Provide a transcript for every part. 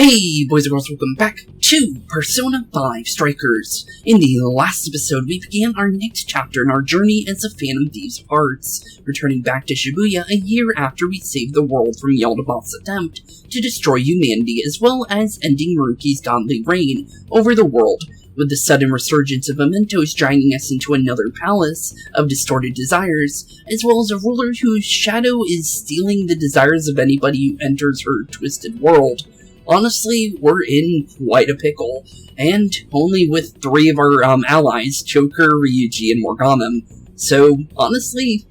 Hey boys and girls, welcome back to Persona 5 Strikers. In the last episode, we began our next chapter in our journey as the Phantom Thieves of Hearts, returning back to Shibuya a year after we saved the world from Yaldabaoth's attempt to destroy humanity, as well as ending Maruki's godly reign over the world, with the sudden resurgence of mementos driving us into another palace of distorted desires, as well as a ruler whose shadow is stealing the desires of anybody who enters her twisted world. Honestly, we're in quite a pickle, and only with three of our allies, Joker, Ryuji, and Morgana. So, honestly,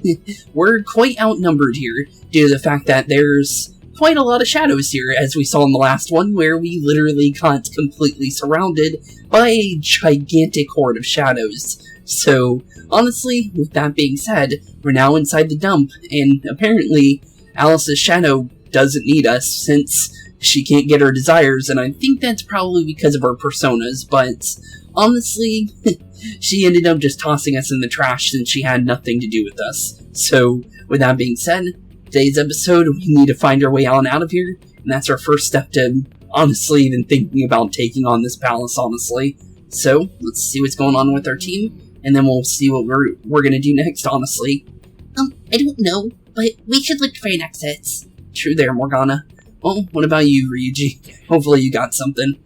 we're quite outnumbered here, due to the fact that there's quite a lot of shadows here, as we saw in the last one, where we literally got completely surrounded by a gigantic horde of shadows. So, honestly, with that being said, we're now inside the dump, and apparently, Alice's shadow doesn't need us, since she can't get her desires, and I think that's probably because of her personas, but honestly, she ended up just tossing us in the trash since she had nothing to do with us. So, with that being said, today's episode, we need to find our way on out of here, and that's our first step to, honestly, even thinking about taking on this palace, honestly. So, let's see what's going on with our team, and then we'll see what we're gonna do next, honestly. I don't know, but we should look for an exit. True there, Morgana. Well, what about you, Ryuji? Hopefully you got something.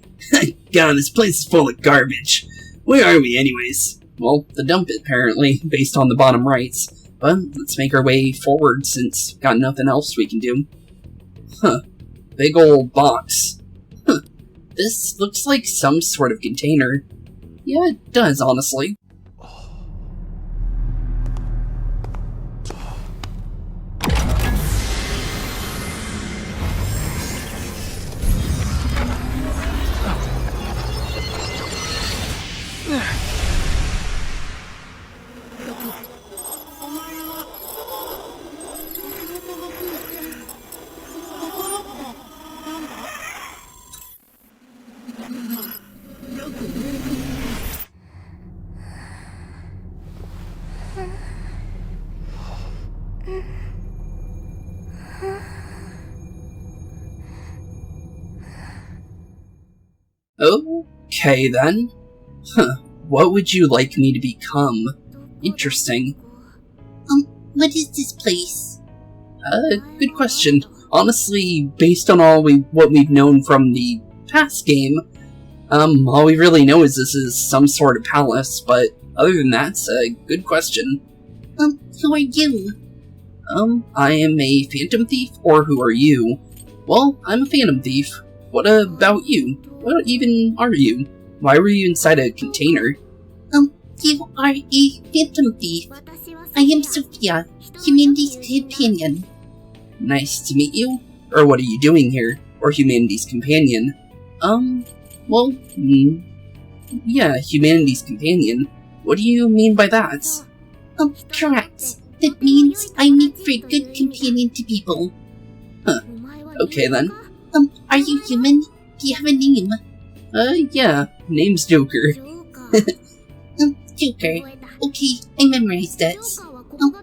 God, this place is full of garbage. Where are we, anyways? Well, the dump, apparently, based on the bottom rights. But let's make our way forward, since got nothing else we can do. Huh. Big old box. Huh. This looks like some sort of container. Yeah, it does, honestly. Okay, then. Huh. What would you like me to become? Interesting. What is this place? Good question. Honestly, based on what we've known from the past game, all we really know is this is some sort of palace, but other than that, it's a good question. Who are you? I am a Phantom Thief, or who are you? Well, I'm a Phantom Thief. What about you? What even are you? Why were you inside a container? You are a Phantom Thief. I am Sophia, humanity's companion. Nice to meet you. Or what are you doing here? Or humanity's companion? Yeah, humanity's companion. What do you mean by that? Correct. That means I make for a good companion to people. Huh. Okay then. Are you human? Do you have a name? Yeah. Name's Joker. Joker. Okay, I memorized it.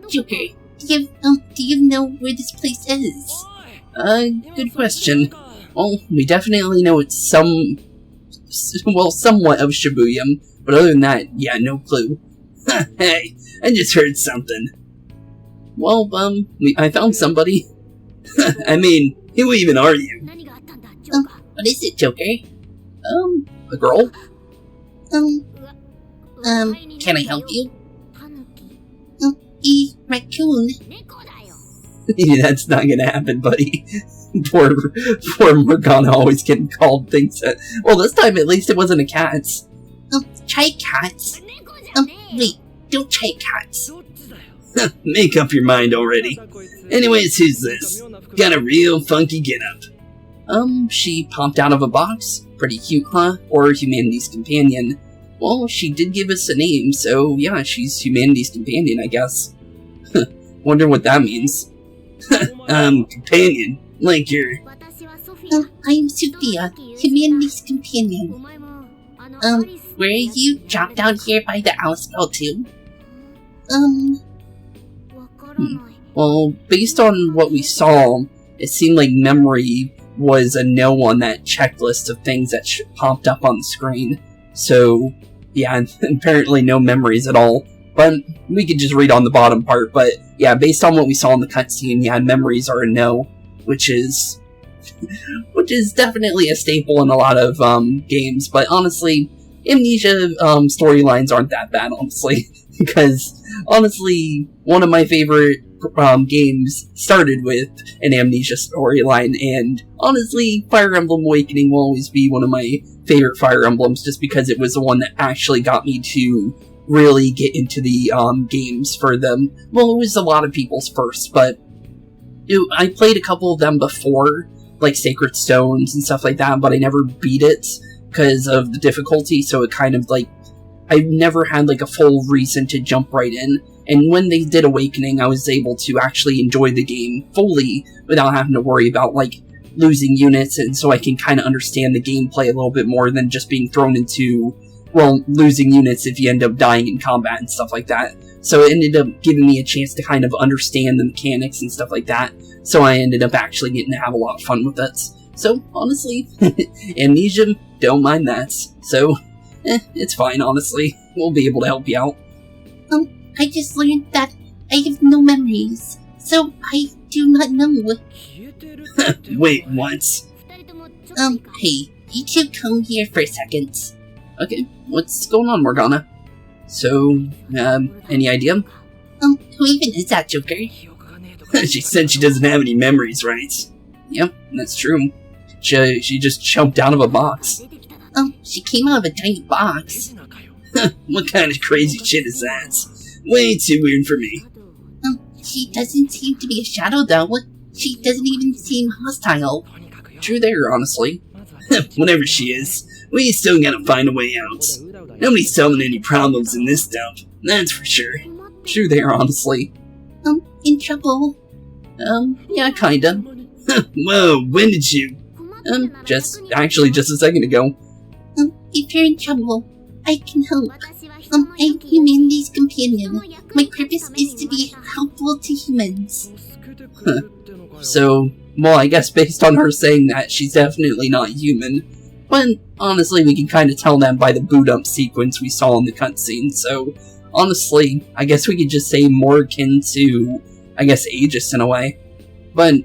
Joker, do you know where this place is? Good question. Well, we definitely know it's somewhat of Shibuya, but other than that, yeah, no clue. Hey, I just heard something. Well, I found somebody. I mean, who even are you? What is it, Joker? A girl? Can I help you? A raccoon. Yeah, that's not gonna happen, buddy. poor Morgana always getting called things that... Well, this time at least it wasn't a cat. Try cats. Wait, don't try cats. Make up your mind already. Anyways, who's this? Got a real funky get-up. She popped out of a box. Pretty cute, huh? Or humanity's companion. Well, she did give us a name, so yeah, she's humanity's companion, I guess. Wonder what that means. Companion. Like your... I'm Sophia, humanity's companion. Were you dropped down here by the owl spell too? Well, based on what we saw, it seemed like memory was a no on that checklist of things that popped up on the screen. So, yeah, apparently no memories at all. But we could just read on the bottom part. But yeah, based on what we saw in the cutscene, yeah, memories are a no, which is definitely a staple in a lot of games. But honestly, Amnesia storylines aren't that bad, honestly, because honestly, one of my favorite games started with an Amnesia storyline, and honestly, Fire Emblem Awakening will always be one of my favorite Fire Emblems, just because it was the one that actually got me to really get into the games for them. Well, it was a lot of people's first, but I played a couple of them before, like Sacred Stones and stuff like that, but I never beat it because of the difficulty, so it kind of like, I never had like a full reason to jump right in. And when they did Awakening, I was able to actually enjoy the game fully without having to worry about like losing units, and so I can kind of understand the gameplay a little bit more than just being thrown into, well, losing units if you end up dying in combat and stuff like that. So it ended up giving me a chance to kind of understand the mechanics and stuff like that. So I ended up actually getting to have a lot of fun with it. So honestly, Amnesia, don't mind that. So, it's fine, honestly. We'll be able to help you out. I just learned that I have no memories, so I do not know. Wait, what? Hey, you two come here for a second. Okay, what's going on, Morgana? So, any idea? Who even is that Joker? She said she doesn't have any memories, right? Yep, that's true. She just jumped out of a box. She came out of a tiny box. What kind of crazy shit is that? Way too weird for me. She doesn't seem to be a shadow, though. She doesn't even seem hostile. True there, honestly. Whatever she is, we still gotta find a way out. Nobody's solving any problems in this dump, that's for sure. True there, honestly. In trouble? Yeah, kinda. Whoa, when did you? Just a second ago. If you're in trouble, I can help. I'm humanity's companion. My purpose is to be helpful to humans. So, well, I guess based on her saying that, she's definitely not human. But honestly, we can kind of tell that by the boot-up sequence we saw in the cutscene, so honestly, I guess we could just say more akin to, I guess, Aegis in a way. But,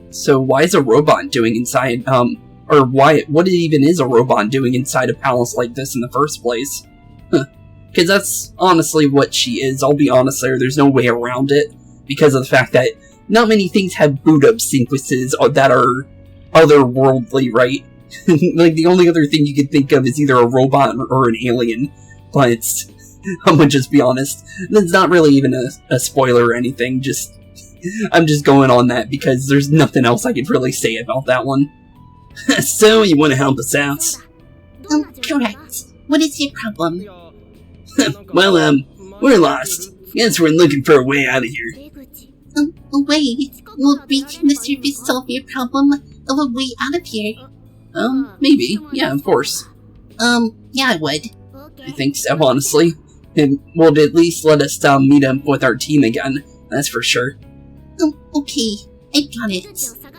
so why is a robot doing inside, or what even is a robot doing inside a palace like this in the first place? Because that's honestly what she is, I'll be honest there's no way around it, because of the fact that not many things have boot-up sequences that are otherworldly, right? Like, the only other thing you could think of is either a robot or an alien, but I'm gonna just be honest, that's not really even a spoiler or anything, I'm just going on that because there's nothing else I could really say about that one. So, you want to help us out? Correct. What is your problem? Well, we're lost. Guess we're looking for a way out of here. A way? Will reaching the surface solve your problem of a way out of here? Maybe. Yeah, of course. Yeah, I would. I think so, honestly. It will at least let us meet up with our team again, that's for sure. Okay. I got it.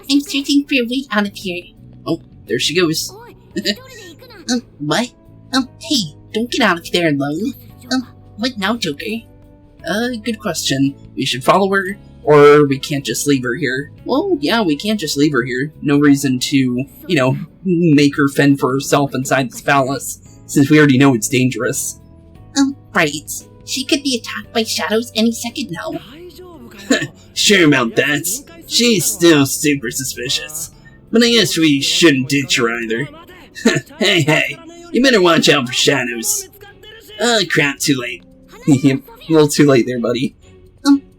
I'm searching for a way out of here. Oh, there she goes. What? Hey, don't get out of there alone. What now, Joker? Good question. We should follow her, or we can't just leave her here. Well, yeah, we can't just leave her here. No reason to, make her fend for herself inside this palace, since we already know it's dangerous. Right. She could be attacked by shadows any second now. Sure about that. She's still super suspicious. But I guess we shouldn't ditch her either. Hey, you better watch out for shadows. Crap, too late. Yep, a little too late there, buddy.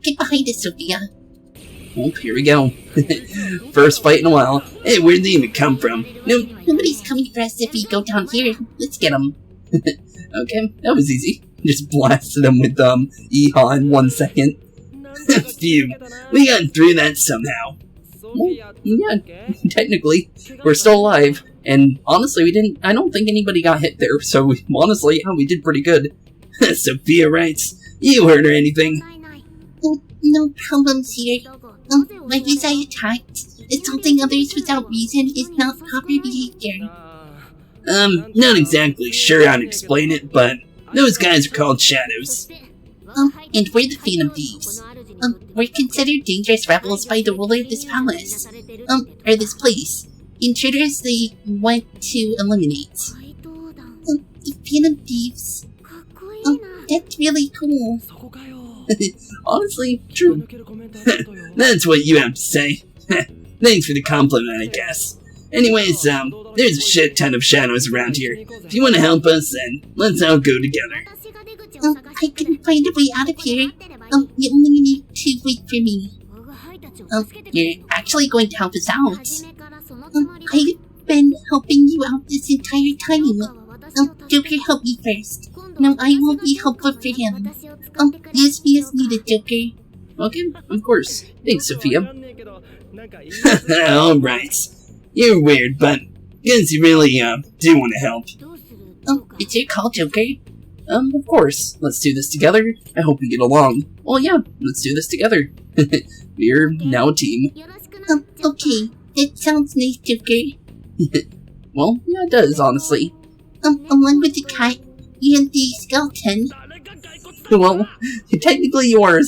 Get behind us, Sophia. Oh, here we go. First fight in a while. Hey, where'd they even come from? Nobody's coming for us if we go down here. Let's get them. Okay, that was easy. Just blasted them with EHA in 1 second. Phew, we got through that somehow. Well, yeah, technically, we're still alive, and honestly, I don't think anybody got hit there, so honestly, yeah, we did pretty good. Sophia writes, you heard or anything? No problems here. Why was I attacked? Assaulting others without reason is not proper behavior. Not exactly sure how to explain it, but those guys are called shadows. And we're the Phantom Thieves. We're considered dangerous rebels by the ruler of this palace. Or this place. Intruders they want to eliminate. The Phantom Thieves. That's really cool. Honestly, true. That's what you have to say. Thanks for the compliment, I guess. Anyways, there's a shit ton of shadows around here. If you want to help us, then let's all go together. I can find a way out of here. You only need to wait for me. You're actually going to help us out. I've been helping you out this entire time. Joker helped me first. Now I will be helpful for him. Use me as needed, Joker. Okay, of course. Thanks, Sophia. Alright. You're weird, but guess you really, do want to help. It's your call, Joker. Of course. Let's do this together. I hope we get along. Well, yeah, let's do this together. We're now a team. Okay. That sounds nice, Joker. Well, yeah, it does, honestly. Along with the cat and the skeleton. Well, technically you are,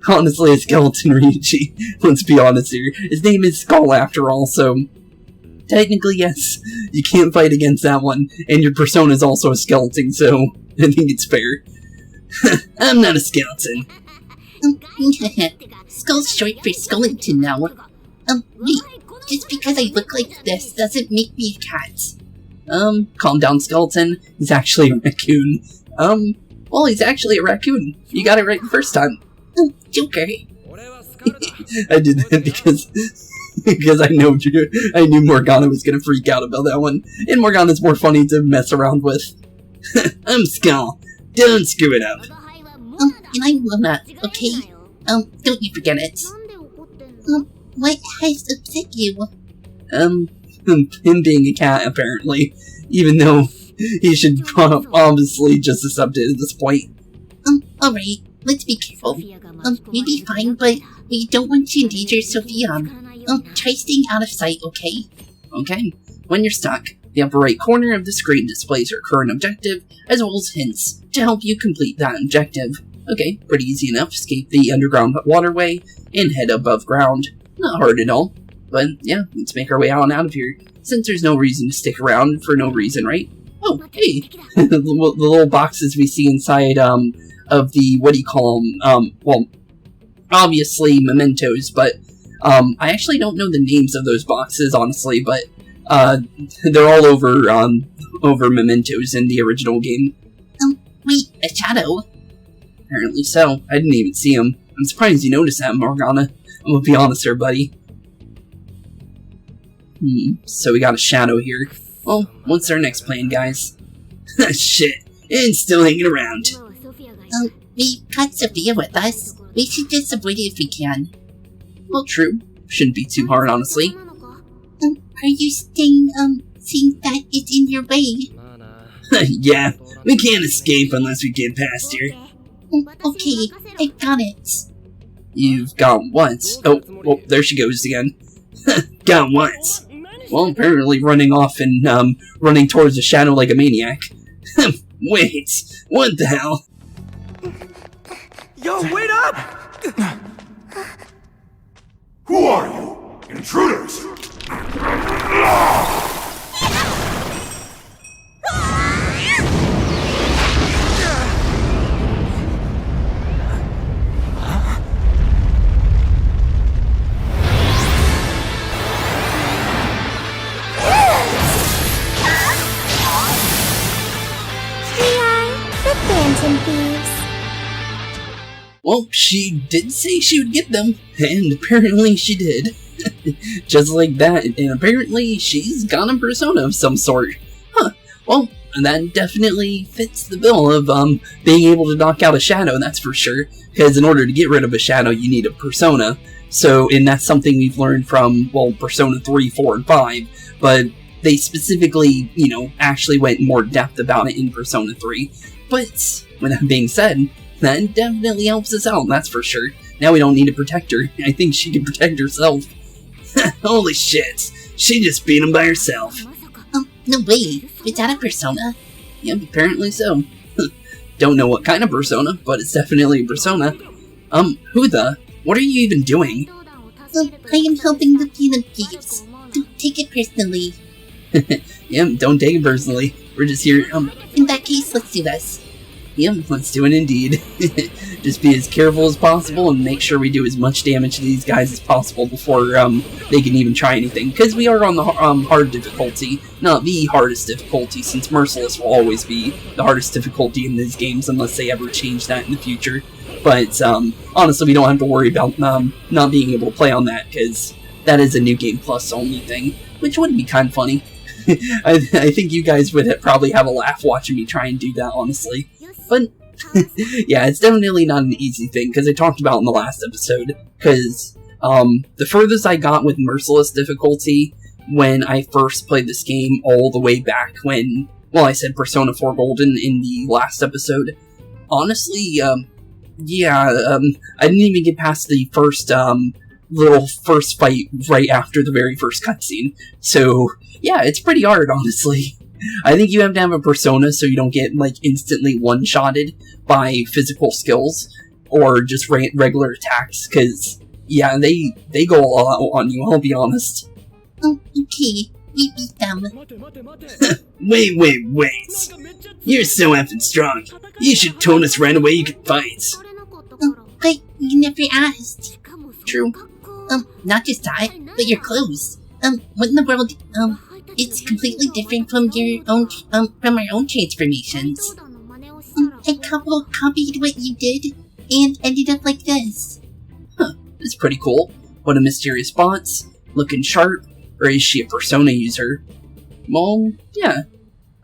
honestly, a skeleton, Ryuji. Let's be honest here. His name is Skull, after all, so... Technically, yes. You can't fight against that one, and your persona is also a skeleton, so I think it's fair. I'm not a skeleton. Skull's short for skeleton now. Wait. Just because I look like this doesn't make me a cat. Calm down, skeleton. He's actually a raccoon. Well, he's actually a raccoon. You got it right the first time. Joker. I did that because I knew Morgana was gonna freak out about that one. And Morgana's more funny to mess around with. I'm Skull. Don't screw it up. And I will not, okay? Don't you forget it. What has upset you? Him being a cat, apparently. Even though he should obviously just accept it at this point. Alright, let's be careful. We'll be fine, but we don't want to endanger Sophia. Try staying out of sight, okay? Okay. When you're stuck, the upper right corner of the screen displays your current objective, as well as hints to help you complete that objective. Okay, pretty easy enough. Escape the underground waterway and head above ground. Not hard at all. But yeah, let's make our way out and out of here, since there's no reason to stick around for no reason, right? Oh, hey! the little boxes we see inside, of the, what do you call them? Well, obviously mementos, but, I actually don't know the names of those boxes, honestly, but, they're all over, over mementos in the original game. Wait, a shadow? Apparently so. I didn't even see him. I'm surprised you noticed that, Morgana. I'm gonna be honest here, buddy. So we got a shadow here. Well, what's our next plan, guys? Shit, it's still hanging around. We got Sophia with us. We should just avoid it if we can. Well, true. Shouldn't be too hard, honestly. Are you saying that it's in your way? Yeah, we can't escape unless we get past here. Okay, I got it. You've got what? Oh, well, there she goes again. Got what? Well, apparently running off and, running towards the shadow like a maniac. Wait, what the hell? Yo, wait up! Who are you? Intruders! Phantom Thieves. Well, she did say she would get them, and apparently she did. Just like that, and apparently she's got a persona of some sort. Huh, well, that definitely fits the bill of, being able to knock out a shadow, that's for sure. Because in order to get rid of a shadow, you need a persona. So, and that's something we've learned from, well, Persona 3, 4, and 5, but they specifically, you know, actually went in more depth about it in Persona 3. But, with that being said, that definitely helps us out, that's for sure. Now we don't need to protect her. I think she can protect herself. Holy shit. She just beat him by herself. No way. Was that a persona? Yep, apparently so. Don't know what kind of persona, but it's definitely a persona. Who the? What are you even doing? I am helping the Phantom Thieves. Don't take it personally. Yep, don't take it personally. We're just here, In that case, let's do this. Yep, let's do it indeed. Just be as careful as possible and make sure we do as much damage to these guys as possible before they can even try anything. Because we are on the hard difficulty, not the hardest difficulty, since Merciless will always be the hardest difficulty in these games unless they ever change that in the future. But honestly, we don't have to worry about not being able to play on that, because that is a New Game Plus only thing, which would be kind of funny. I think you guys would probably have a laugh watching me try and do that, honestly. But, yeah, it's definitely not an easy thing, because I talked about in the last episode, because the furthest I got with Merciless difficulty when I first played this game all the way back when, well, I said Persona 4 Golden in the last episode, honestly, yeah, I didn't even get past the first, little first fight right after the very first cutscene, so, yeah, it's pretty hard, honestly. I think you have to have a persona so you don't get, like, instantly one-shotted by physical skills, or just regular attacks, because, yeah, they go all out on you, I'll be honest. Okay, we beat them. Wait. You're so effing strong. You should tone us right away you can fight. But you never asked. True. Not just that, but your clothes. What in the world, it's completely different from your own, from our own transformations. I copied what you did, and ended up like this. Huh, that's pretty cool. What a mysterious boss. Looking sharp, or is she a persona user? Well, yeah.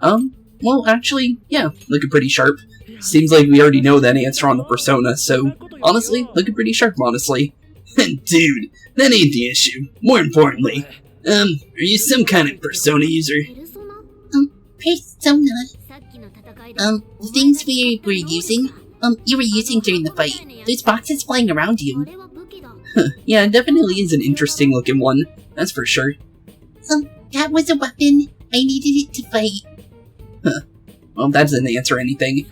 Well, actually, yeah, looking pretty sharp. Seems like we already know that answer on the persona, so, honestly, looking pretty sharp, honestly. Dude, that ain't the issue. More importantly, are you some kind of persona user? Persona? The things we were using, you were using during the fight. There's boxes flying around you. Huh, yeah, it definitely is an interesting looking one, that's for sure. That was a weapon. I needed it to fight. Huh. Well, that doesn't answer anything.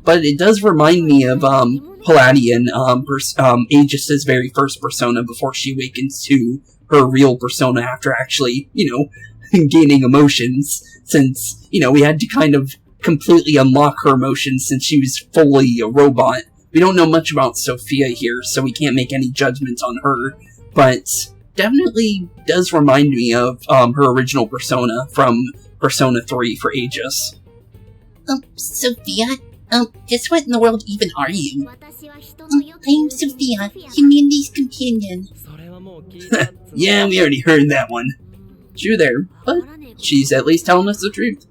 But it does remind me of, Palladian, Aegis's very first persona before she awakens to her real persona after actually, you know, gaining emotions, since, you know, we had to kind of completely unlock her emotions since she was fully a robot. We don't know much about Sophia here, so we can't make any judgments on her, but definitely does remind me of, her original persona from Persona 3 for Aegis. Sophia? Just what in the world even are you? I am Sophia, humanity's companion. Yeah, we already heard that one. True there, but she's at least telling us the truth.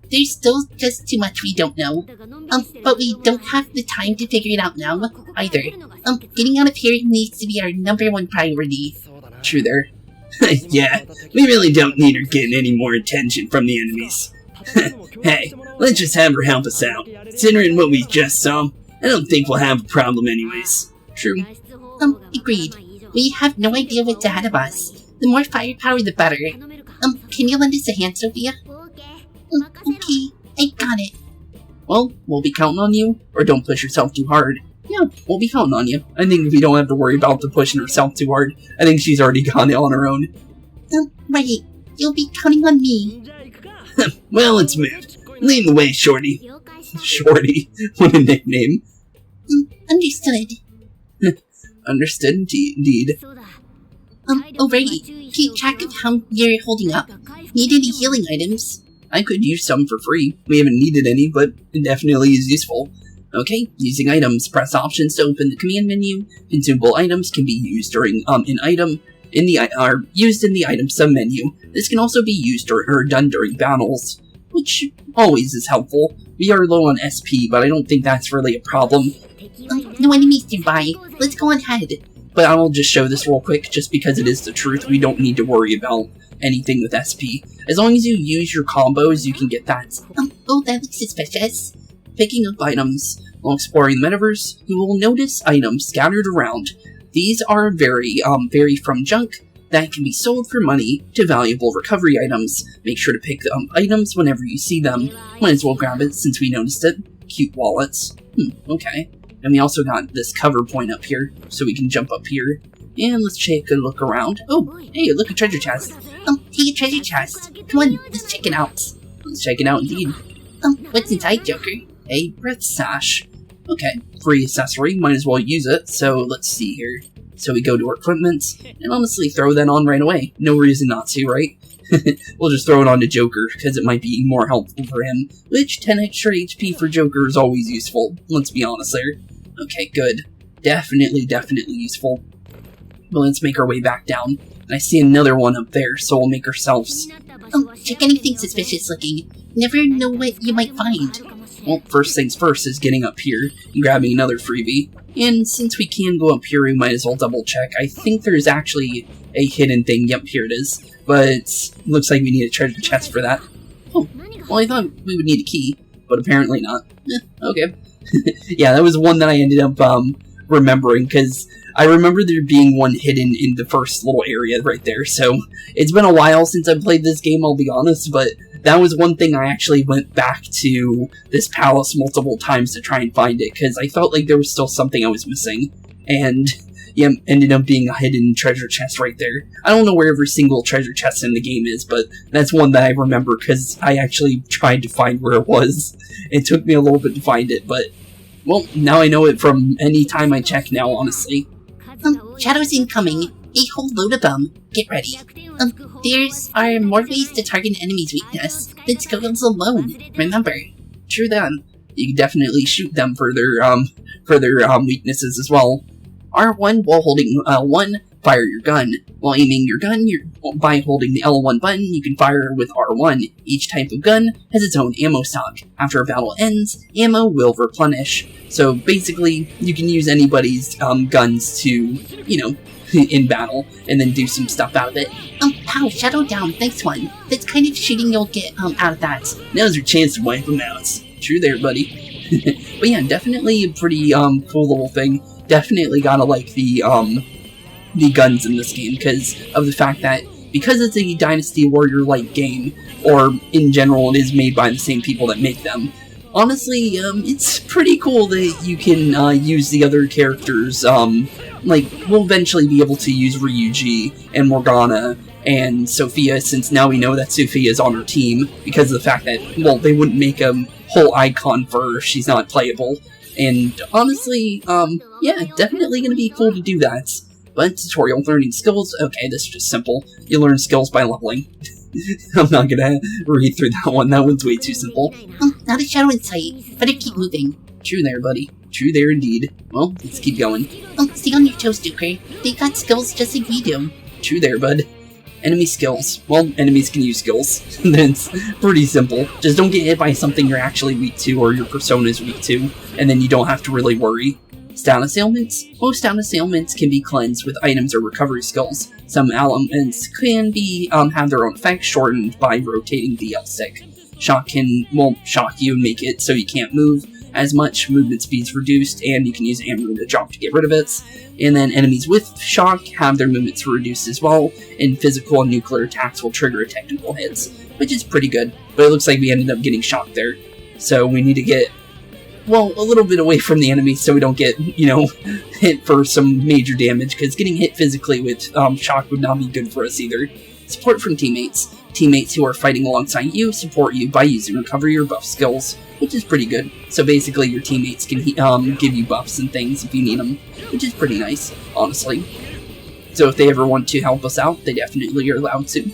There's still just too much we don't know. But we don't have the time to figure it out now, either. Getting out of here needs to be our #1 priority. True there. Yeah, we really don't need her getting any more attention from the enemies. Hey, let's just have her help us out. Considering what we just saw, I don't think we'll have a problem anyways. True. Agreed. We have no idea what's ahead of us. The more firepower, the better. Can you lend us a hand, Sophia? Okay, I got it. Well, we'll be counting on you, or don't push yourself too hard. Yeah, we'll be counting on you. I think we don't have to worry about the pushing herself too hard. I think she's already got it on her own. Right. You'll be counting on me. Well, let's move. Lead the way, Shorty. Shorty? What a nickname. Understood. Understood indeed. Oh right. Keep track of how you're holding up. Need any healing items? I could use some for free. We haven't needed any, but it definitely is useful. Okay, using items. Press options to open the command menu. Consumable items can be used during used in the item submenu. This can also be used or done during battles, which always is helpful. We are low on SP, but I don't think that's really a problem. No enemies nearby. Let's go on ahead. But I will just show this real quick, just because it is the truth. We don't need to worry about anything with SP. As long as you use your combos, you can get that. Oh, that looks suspicious. Picking up items. While exploring the metaverse, you will notice items scattered around. These are vary from junk that can be sold for money to valuable recovery items. Make sure to pick up items whenever you see them. Might as well grab it since we noticed it. Cute wallets. Okay. And we also got this cover point up here, so we can jump up here. And let's take a look around. Oh, hey, look, a treasure chest. Hey, a treasure chest. Come on, let's check it out. Let's check it out indeed. What's inside, Joker? A breath sash. Okay, free accessory, might as well use it. So let's see here. So we go to our equipment, and honestly throw that on right away. No reason not to, right? We'll just throw it on to Joker, because it might be more helpful for him. Which, 10 extra HP for Joker is always useful, let's be honest there. Okay, good. Definitely useful. But let's make our way back down. And I see another one up there, so we'll make ourselves... check anything suspicious looking. Never know what you might find. Well, first things first is getting up here and grabbing another freebie. And since we can go up here, we might as well double check. I think there's actually a hidden thing. Yep, here it is. But it looks like we need a treasure chest for that. Oh, well, I thought we would need a key, but apparently not. Okay. Yeah, that was one that I ended up remembering, because I remember there being one hidden in the first little area right there. So it's been a while since I played this game, I'll be honest, but that was one thing I actually went back to this palace multiple times to try and find it, because I felt like there was still something I was missing. And yeah, ended up being a hidden treasure chest right there. I don't know where every single treasure chest in the game is, but that's one that I remember because I actually tried to find where it was. It took me a little bit to find it, but, well, now I know it from any time I check now, honestly. Shadows incoming. A whole load of them. Get ready. There's are more ways to target an enemy's weakness than skills alone. Remember. True that. You can definitely shoot them for their weaknesses as well. R1 while holding L1, fire your gun. While aiming your gun, by holding the L1 button, you can fire with R1. Each type of gun has its own ammo stock. After a battle ends, ammo will replenish. So basically, you can use anybody's guns to, you know, in battle, and then do some stuff out of it. Pow, shadow down, thanks one. That's kind of shooting you'll get, out of that. Now's your chance to wipe them out. True there, buddy. But yeah, definitely a pretty, cool little thing. Definitely gotta like the guns in this game, because of the fact that, because it's a Dynasty Warrior-like game, or in general it is made by the same people that make them, honestly, it's pretty cool that you can, use the other characters, like, we'll eventually be able to use Ryuji and Morgana and Sophia, since now we know that Sophia is on her team, because of the fact that, well, they wouldn't make a whole icon for her if she's not playable. And honestly, yeah, definitely gonna be cool to do that. But tutorial learning skills, okay, this is just simple. You learn skills by leveling. I'm not gonna read through that one, that one's way too simple. Not a shadow in sight. Better keep moving. True there, buddy. True there indeed. Well, let's keep going. Stay on your toes, Joker. They got skills just like we do. True there, bud. Enemy skills. Well, enemies can use skills. It's pretty simple. Just don't get hit by something you're actually weak to or your persona is weak to, and then you don't have to really worry. Status ailments. Most status ailments can be cleansed with items or recovery skills. Some ailments can be have their own effects shortened by rotating the L stick. Shock can, well, shock you and make it so you can't move as much, movement speed's reduced, and you can use ammo to drop to get rid of it. And then enemies with shock have their movements reduced as well, and physical and nuclear attacks will trigger a technical hits, which is pretty good, but it looks like we ended up getting shocked there. So we need to get, well, a little bit away from the enemy so we don't get, you know, hit for some major damage, because getting hit physically with shock would not be good for us either. Support from teammates. Teammates who are fighting alongside you support you by using recovery or buff skills, which is pretty good. So basically your teammates can give you buffs and things if you need them, which is pretty nice, honestly. So if they ever want to help us out, they definitely are allowed to.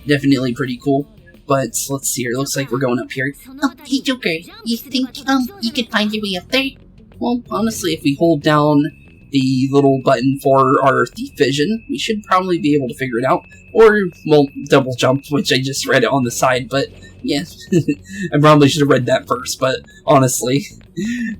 Definitely pretty cool. But let's see here, looks like we're going up here. Hey Joker, you think, you could find your way up there? Well, honestly, if we hold down the little button for our thief vision, we should probably be able to figure it out. Or, well, double jump, which I just read it on the side, but yeah, I probably should have read that first, but honestly,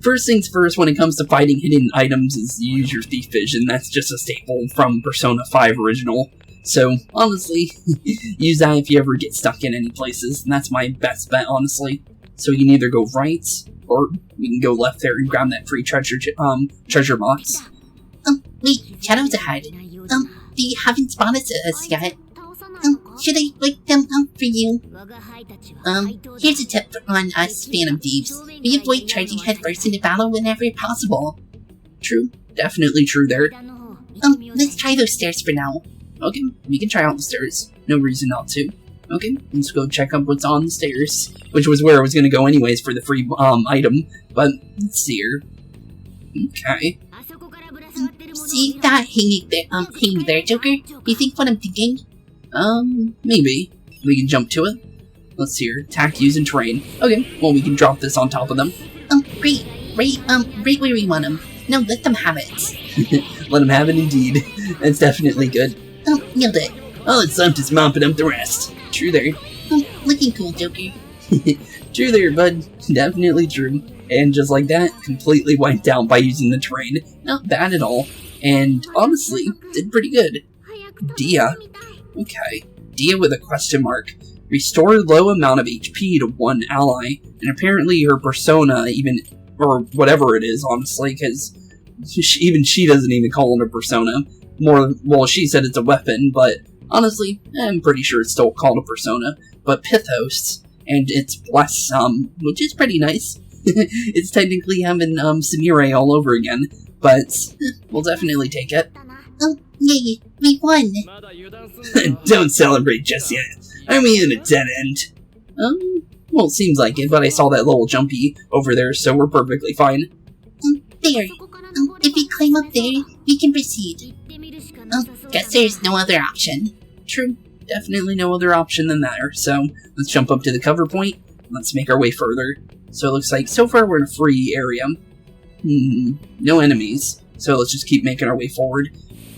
first things first, when it comes to fighting hidden items, is you use your thief vision. That's just a staple from Persona 5 original. So, honestly, use that if you ever get stuck in any places, and that's my best bet, honestly. So you can either go right, Or we can go left there and grab that free treasure box. Wait, Shadow's ahead. They haven't spotted us yet. Should I wake them up for you? Here's a tip on us Phantom Thieves. We avoid charging headfirst into battle whenever possible. True. Definitely true there. Let's try those stairs for now. Okay, we can try out the stairs. No reason not to. Okay, let's go check out what's on the stairs. Which was where I was gonna go anyways for the free item. But, let's see here. Okay. See that hanging there, Joker? You think what I'm thinking? Maybe. We can jump to it. Let's see here. Attack using terrain. Okay, well we can drop this on top of them. Great. Right where we want them. No, let them have it. Let them have it indeed. That's definitely good. Nailed it. Oh, it's time to mopping up the rest. True there. Looking cool, Joker. True there, bud. Definitely true. And just like that, completely wiped out by using the terrain. Not bad at all. And honestly, did pretty good. Dia. Okay. Dia with a question mark. Restore low amount of HP to one ally. And apparently her persona even, or whatever it is, honestly, because even she doesn't even call it a persona. Well, she said it's a weapon, but honestly, I'm pretty sure it's still called a persona. But Pithos, and it's plus, which is pretty nice. It's technically having, Samire all over again, but we'll definitely take it. Yay, we won! Don't celebrate just yet. Are we in a dead end? Well, it seems like it, but I saw that little jumpy over there, so we're perfectly fine. There. If we climb up there, we can proceed. Guess there's no other option. True. Definitely no other option than that, so let's jump up to the cover point. Let's make our way further. So it looks like so far we're in a free area. No enemies. So let's just keep making our way forward.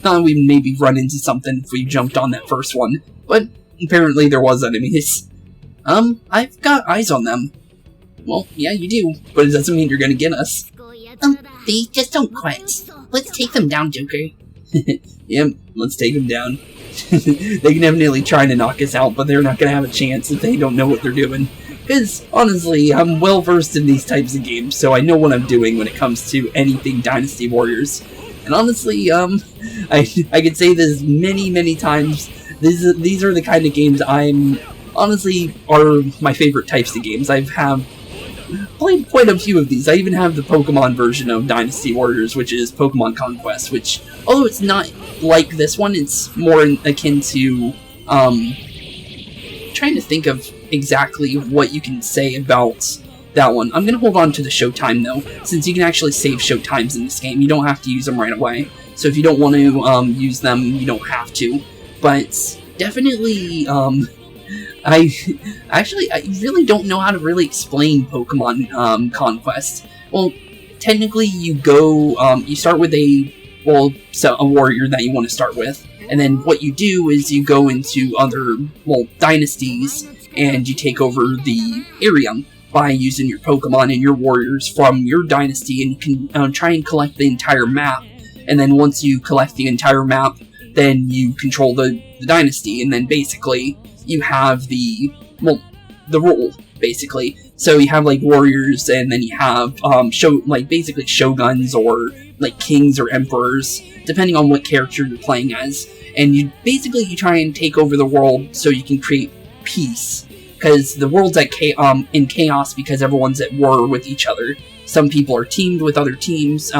We maybe run into something if we jumped on that first one, but apparently there was enemies. I've got eyes on them. Well, yeah, you do, but it doesn't mean you're gonna get us. They just don't quit. Let's take them down, Joker. Yep, let's take them down. They can definitely try to knock us out, but they're not gonna have a chance if they don't know what they're doing. Because, honestly, I'm well versed in these types of games, so I know what I'm doing when it comes to anything Dynasty Warriors. And honestly, I could say this many times, these are the kind of games honestly, are my favorite types of games. I have played quite a few of these. I even have the Pokemon version of Dynasty Warriors, which is Pokemon Conquest, which, although it's not like this one, it's more akin to, trying to think of exactly what you can say about that one. I'm going to hold on to the showtime, though, since you can actually save showtimes in this game. You don't have to use them right away. So if you don't want to use them, you don't have to. But definitely, I really don't know how to really explain Pokemon Conquest. Well, technically you go, you start with a warrior that you want to start with. And then what you do is you go into other, dynasties, and you take over the area by using your Pokemon and your warriors from your dynasty, and you can try and collect the entire map. And then once you collect the entire map, then you control the dynasty, and then basically you have the rule, basically. So you have, like, warriors, and then you have, basically shoguns, or, like, kings or emperors, depending on what character you're playing as. And you try and take over the world so you can create peace. Because the world's in chaos because everyone's at war with each other. Some people are teamed with other teams,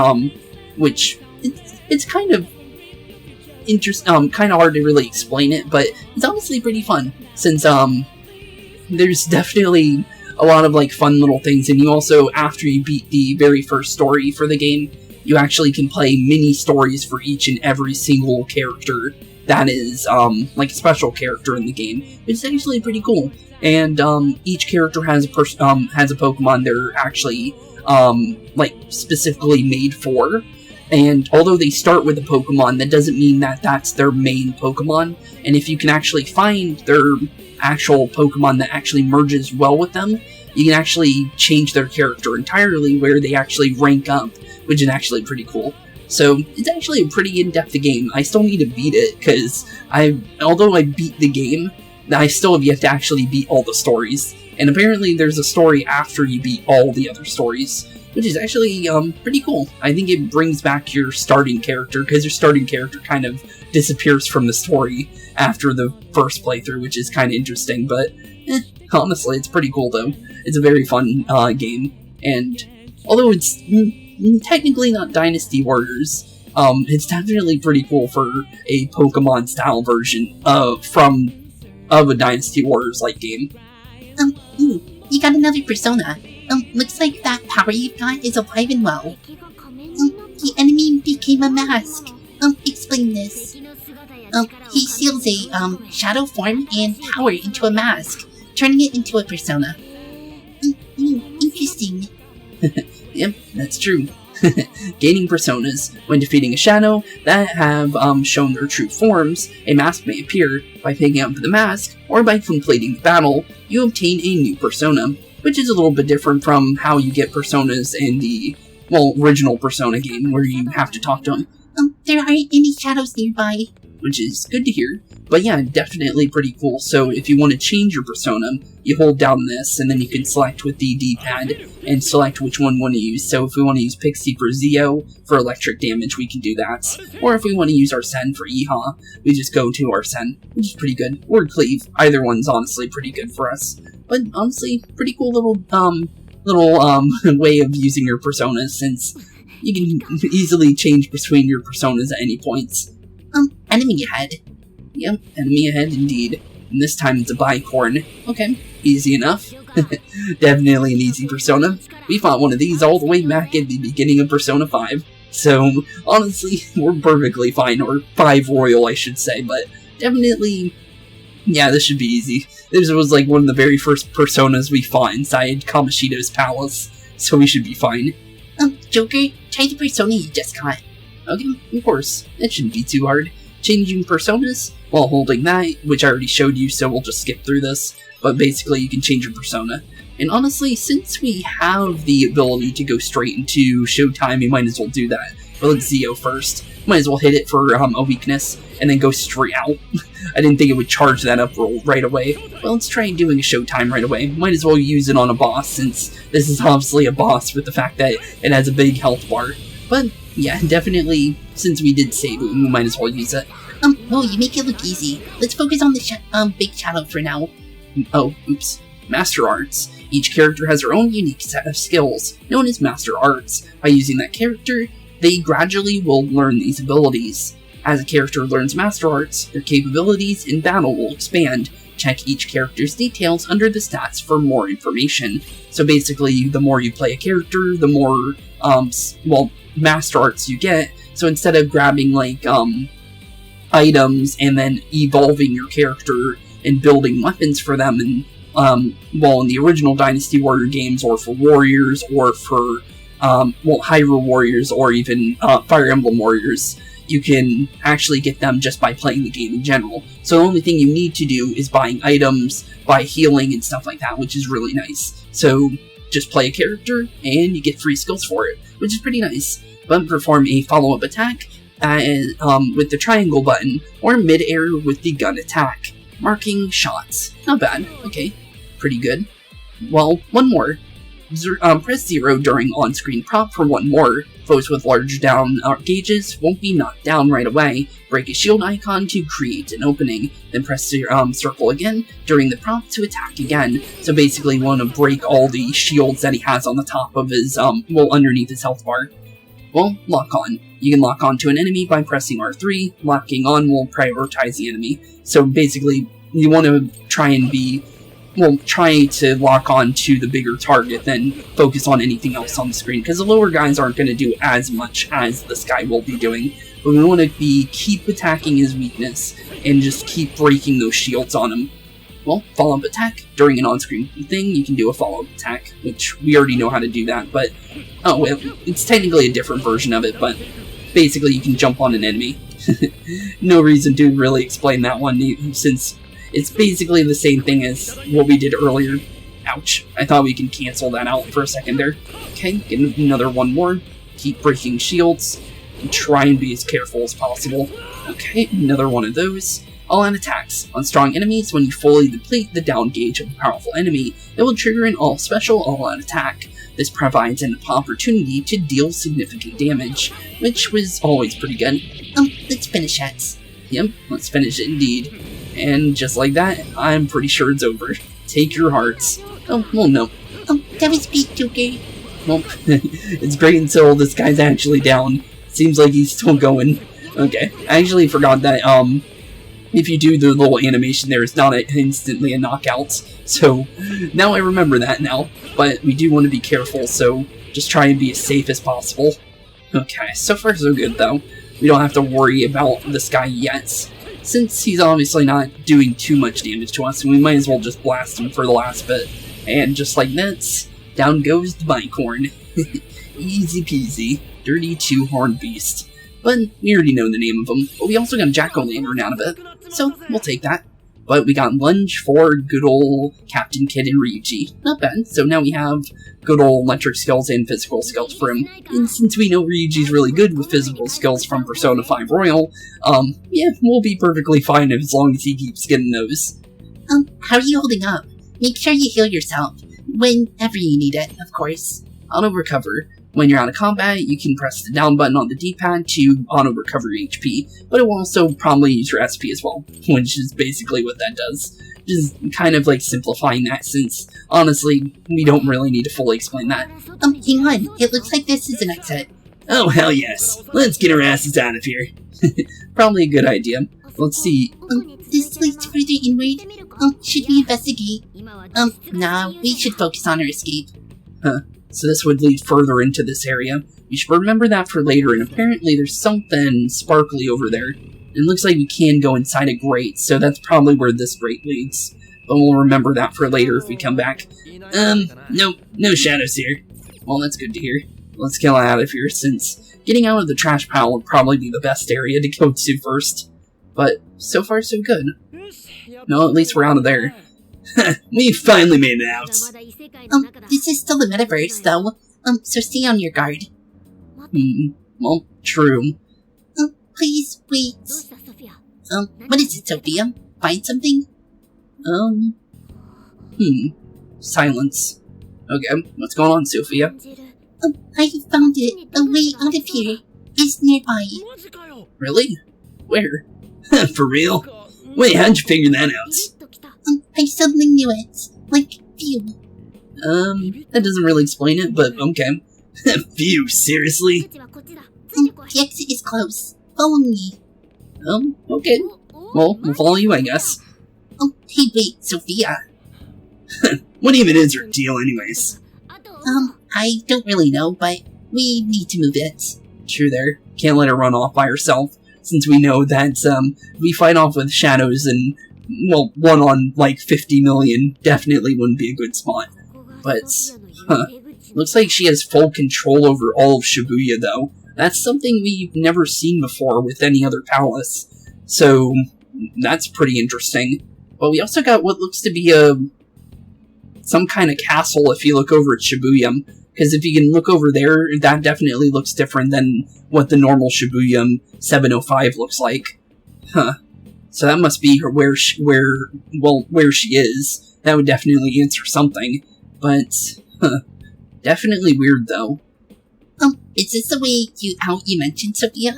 which it's kind of kind of hard to really explain it, but it's honestly pretty fun. Since there's definitely a lot of, like, fun little things, and you also, after you beat the very first story for the game, you actually can play mini stories for each and every single character that is, like, a special character in the game. It's actually pretty cool. And, each character has a Pokemon they're actually, like, specifically made for. And although they start with a Pokemon, that doesn't mean that that's their main Pokemon. And if you can actually find their actual Pokemon that actually merges well with them, you can actually change their character entirely where they actually rank up, which is actually pretty cool. So it's actually a pretty in-depth game. I still need to beat it, because although I beat the game, I still have yet to actually beat all the stories. And apparently there's a story after you beat all the other stories, which is actually pretty cool. I think it brings back your starting character, because your starting character kind of disappears from the story after the first playthrough, which is kind of interesting, but honestly, it's pretty cool though. It's a very fun game, and although it's technically not Dynasty Warriors, it's definitely pretty cool for a Pokemon-style version of a Dynasty Warriors-like game. You got another persona. Looks like that power you've got is alive and well. The enemy became a mask. Explain this. He seals a, shadow form and power into a mask, turning it into a persona. Interesting. Yep, that's true. Gaining personas. When defeating a shadow that have shown their true forms, a mask may appear. By picking up the mask, or by completing the battle, you obtain a new persona, which is a little bit different from how you get personas in the, well, original Persona game, where you have to talk to them. There aren't any shadows nearby. Which is good to hear. But yeah, definitely pretty cool. So if you want to change your persona, you hold down this, and then you can select with the D-pad, and select which one you want to use. So if we want to use Pixie for Zio for electric damage, we can do that. Or if we want to use Arsene for Iha, we just go to Arsene, which is pretty good. Or Cleave. Either one's honestly pretty good for us. But honestly, pretty cool little way of using your personas, since you can easily change between your personas at any points. Enemy ahead. Yep, enemy ahead indeed. And this time it's a bicorn. Okay, easy enough. Definitely an easy persona. We fought one of these all the way back at the beginning of Persona 5. So, honestly, we're perfectly fine. Or 5 Royal, I should say. But definitely, yeah, this should be easy. This was like one of the very first personas we fought inside Kamoshida's palace. So we should be fine. Joker, try the persona you just got. Okay, of course. It shouldn't be too hard. Changing personas while holding that, which I already showed you, so we'll just skip through this. But basically, you can change your persona. And honestly, since we have the ability to go straight into Showtime, we might as well do that. But let's Zio first. Might as well hit it for a weakness, and then go straight out. I didn't think it would charge that up roll right away. Well, let's try doing a Showtime right away. Might as well use it on a boss, since this is obviously a boss with the fact that it has a big health bar. But yeah, definitely, since we did save it, we might as well use it. Well, you make it look easy. Let's focus on the big shadow for now. Oh, oops. Master Arts. Each character has their own unique set of skills, known as Master Arts. By using that character, they gradually will learn these abilities. As a character learns Master Arts, their capabilities in battle will expand. Check each character's details under the stats for more information. So basically, the more you play a character, the more, Master Arts you get. So instead of grabbing, like, items and then evolving your character and building weapons for them, and, in the original Dynasty Warrior games, or for Warriors, or for, Hyrule Warriors, or even, Fire Emblem Warriors, you can actually get them just by playing the game in general. So the only thing you need to do is buying items, buy healing, and stuff like that, which is really nice. So just play a character, and you get free skills for it, which is pretty nice. But perform a follow-up attack with the triangle button, or mid-air with the gun attack. Marking shots. Not bad. Okay. Pretty good. Well, one more. Press 0 during on-screen prop for one more. Foes with large down gauges won't be knocked down right away. Break a shield icon to create an opening. Then press circle again during the prompt to attack again. So basically you want to break all the shields that he has on the top of his, underneath his health bar. Well, lock on. You can lock on to an enemy by pressing R3. Locking on will prioritize the enemy. So basically, you want to try to lock on to the bigger target than focus on anything else on the screen, because the lower guys aren't going to do as much as this guy will be doing. But we want to keep attacking his weakness and just keep breaking those shields on him. Well, follow-up attack. During an on-screen thing, you can do a follow-up attack, which we already know how to do that, but it's technically a different version of it, but basically you can jump on an enemy. No reason to really explain that one, since it's basically the same thing as what we did earlier. Ouch. I thought we can cancel that out for a second there. Okay, get another one more. Keep breaking shields, and try and be as careful as possible. Okay, another one of those. All-out attacks. On strong enemies, when you fully deplete the down gauge of a powerful enemy, it will trigger an all-special all-out attack. This provides an opportunity to deal significant damage, which was always pretty good. Let's finish it. Yep, let's finish it indeed. And just like that, I'm pretty sure it's over. Take your hearts. Oh, well, no. That was great, Joker. Well, it's great until this guy's actually down. Seems like he's still going. Okay, I actually forgot that, if you do the little animation there, it's not instantly a knockout. So, now I remember that now. But we do want to be careful, so just try and be as safe as possible. Okay, so far so good though. We don't have to worry about this guy yet. Since he's obviously not doing too much damage to us, we might as well just blast him for the last bit. And just like that, down goes the bicorn. Easy peasy. Dirty two-horned beast. But we already know the name of him. But we also got a jack-o'-lantern out of it, so we'll take that. But we got lunge for good old Captain Kid and Ryuji. Not bad. So now we have good old electric skills and physical skills for him. And since we know Ryuji's really good with physical skills from Persona 5 Royal, yeah, we'll be perfectly fine as long as he keeps getting those. How are you holding up? Make sure you heal yourself. Whenever you need it, of course. Auto-recover. When you're out of combat, you can press the down button on the D-pad to auto-recover HP, but it will also probably use your SP as well, which is basically what that does. Just kind of like simplifying that, since, honestly, we don't really need to fully explain that. Hang on. It looks like this is an exit. Oh, hell yes. Let's get our asses out of here. Probably a good idea. Let's see. This leads further inward. Should we investigate? Nah, we should focus on our escape. Huh. So this would lead further into this area. You should remember that for later, and apparently there's something sparkly over there. It looks like we can go inside a grate, so that's probably where this grate leads. But we'll remember that for later if we come back. No shadows here. Well, that's good to hear. Let's get out of here, since getting out of the trash pile would probably be the best area to go to first. But so far so good. No, at least we're out of there. We finally made it out. This is still the metaverse, though. So stay on your guard. Well, true. Please wait. What is it, Sophia? Find something? Silence. Okay, what's going on, Sophia? I found it. A way out of here. It's nearby. Really? Where? For real? Wait, how'd you figure that out? I suddenly knew it. Like, phew. That doesn't really explain it, but okay. Phew, seriously? The exit is close. Follow me. Okay. Well, we'll follow you, I guess. Hey, wait, Sophia. What even is your deal, anyways? I don't really know, but we need to move it. True there. Can't let her run off by herself, since we know that, we fight off with shadows and, well, 1 on, like, 50 million definitely wouldn't be a good spot. But, looks like she has full control over all of Shibuya, though. That's something we've never seen before with any other palace. So, that's pretty interesting. But we also got what looks to be some kind of castle if you look over at Shibuya. Because if you can look over there, that definitely looks different than what the normal Shibuya 705 looks like. Huh. So that must be where she is. That would definitely answer something. But, definitely weird though. Is this the way you mentioned, Sophia?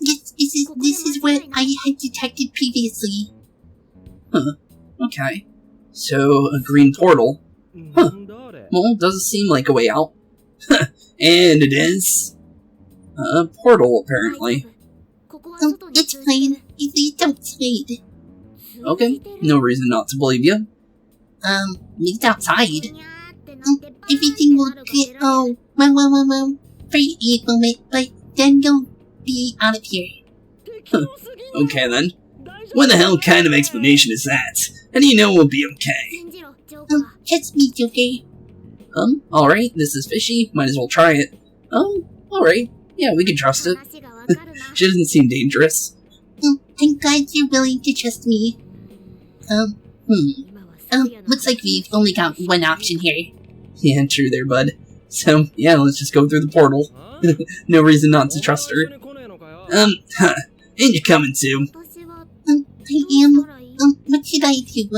Yes, this is what I had detected previously. Huh. Okay. So, a green portal. Huh. Well, doesn't seem like a way out. And it is a portal, apparently. It's fine. If you don't trade. Okay, no reason not to believe you. Meet outside. Everything will get, for a moment, but then you'll be out of here. Okay then. What the hell kind of explanation is that? How do you know we'll be okay? Trust me, Joker. Alright, this is fishy, might as well try it. Alright, yeah, we can trust it. She doesn't seem dangerous. I'm glad you're willing to trust me. Looks like we've only got one option here. Yeah, true there, bud. So, yeah, let's just go through the portal. No reason not to trust her. And you're coming too. I am. What should I do?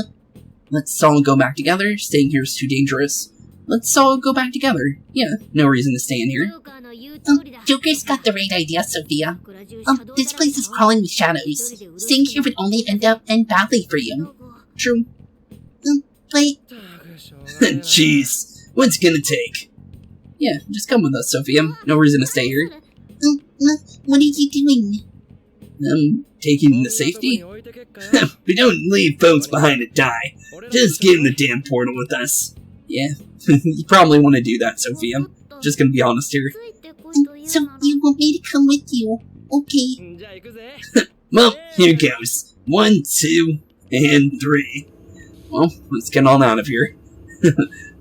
Let's all go back together. Staying here is too dangerous. Let's all go back together. Yeah, no reason to stay in here. Joker's got the right idea, Sophia. This place is crawling with shadows. Staying here would only end badly for you. True. But... Jeez, what's it gonna take? Yeah, just come with us, Sophia. No reason to stay here. What are you doing? Taking the safety? We don't leave folks behind to die. Just get in the damn portal with us. Yeah, you probably want to do that, Sophia. Just gonna be honest here. So you want me to come with you? Okay. Well, here goes. 1, 2, and 3. Well, let's get on out of here.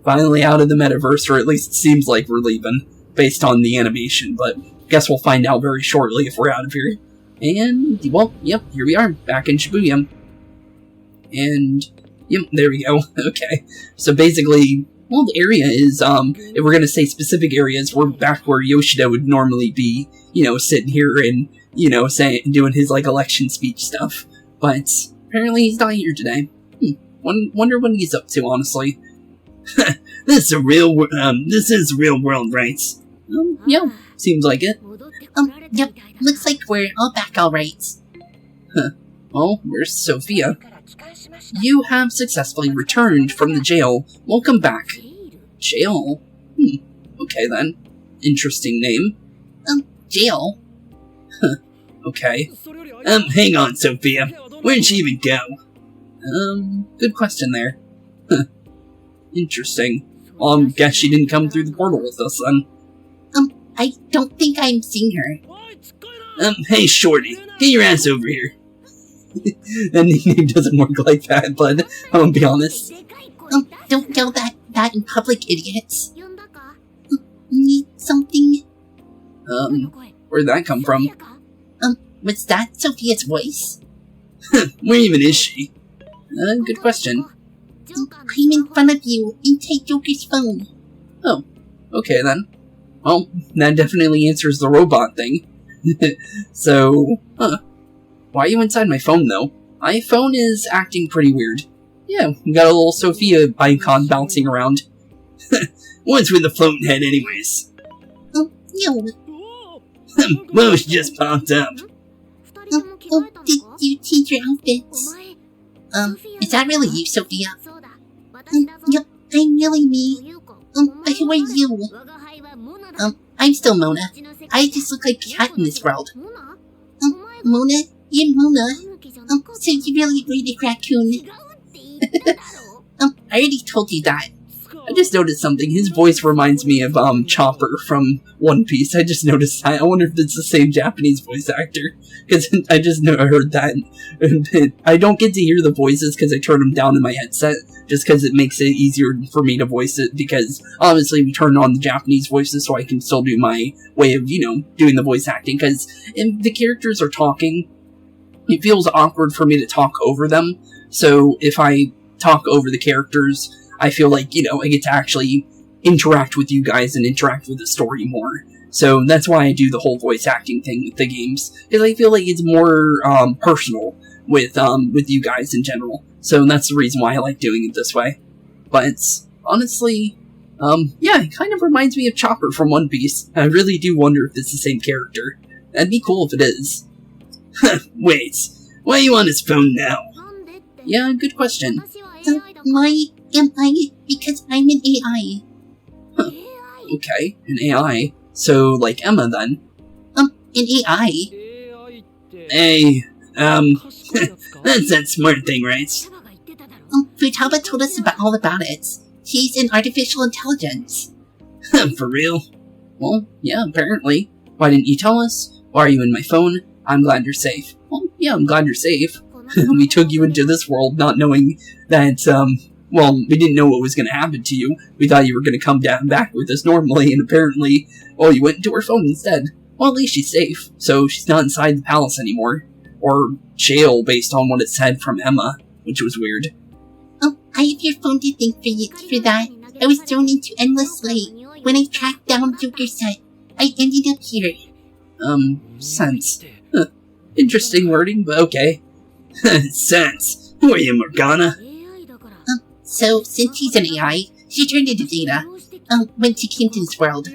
Finally out of the metaverse, or at least it seems like we're leaving, based on the animation, but guess we'll find out very shortly if we're out of here. And, well, yep, here we are, back in Shibuya. And, yep, there we go. Okay, so basically, well, the area is, if we're gonna say specific areas, we're back where Yoshida would normally be, you know, sitting here and, you know, doing his, like, election speech stuff. But, apparently he's not here today. Wonder what he's up to, honestly. This is real world, right? Yeah, seems like it. Yep, looks like we're all back alright. Well, where's Sophia? You have successfully returned from the jail. Welcome back. Jail? Okay then. Interesting name. Jail? Okay. Hang on, Sophia. Where'd she even go? Good question there. Interesting. Well, guess she didn't come through the portal with us then. I don't think I'm seeing her. Hey Shorty, get your ass over here. That nickname doesn't work like that, but I'm gonna be honest. Don't yell that in public, idiots. Need something? Where'd that come from? Was that Sophia's voice? Where even is she? Good question. I'm in front of you, and take Joker's phone. Oh, okay then. Well, that definitely answers the robot thing. So, why are you inside my phone though? My phone is acting pretty weird. Yeah, we got a little Sophia icon bouncing around. What's with the floating head anyways? No. Well, she just popped up. Did you change your outfits? Is that really you, Sophia? Yep, I'm really me. But who are you? I'm still Mona. I just look like a cat in this world. Mona? You're Mona? So you really breed a raccoon? I already told you that. I just noticed something. His voice reminds me of Chopper from One Piece. I just noticed that. I wonder if it's the same Japanese voice actor. Because I just heard that. I don't get to hear the voices because I turn them down in my headset. Just because it makes it easier for me to voice it. Because obviously we turn on the Japanese voices so I can still do my way of, you know, doing the voice acting. Because if the characters are talking, it feels awkward for me to talk over them. So if I talk over the characters, I feel like, you know, I get to actually interact with you guys and interact with the story more. So that's why I do the whole voice acting thing with the games, because I feel like it's more personal with you guys in general. So that's the reason why I like doing it this way. But honestly, yeah, it kind of reminds me of Chopper from One Piece. I really do wonder if it's the same character. That'd be cool if it is. Wait, why are you on his phone now? Yeah, good question. Why am I? Because I'm an AI. Huh. Okay, an AI. So, like Emma, then? An AI? Hey, that's that smart thing, right? Futaba told us all about it. She's an artificial intelligence. For real? Well, yeah, apparently. Why didn't you tell us? Why are you in my phone? I'm glad you're safe. Well, yeah, I'm glad you're safe. We took you into this world not knowing that, well, we didn't know what was going to happen to you. We thought you were going to come back with us normally, and apparently, well, you went into her phone instead. Well, at least she's safe, so she's not inside the palace anymore. Or jail, based on what it said from Emma, which was weird. Oh, I have your phone to thank for that. I was thrown into endless light. When I tracked down Joker's set, I ended up here. Sense. Huh. Interesting wording, but okay. Sense. Who are you, Morgana? So, since she's an AI, she turned into data, when she came to this world.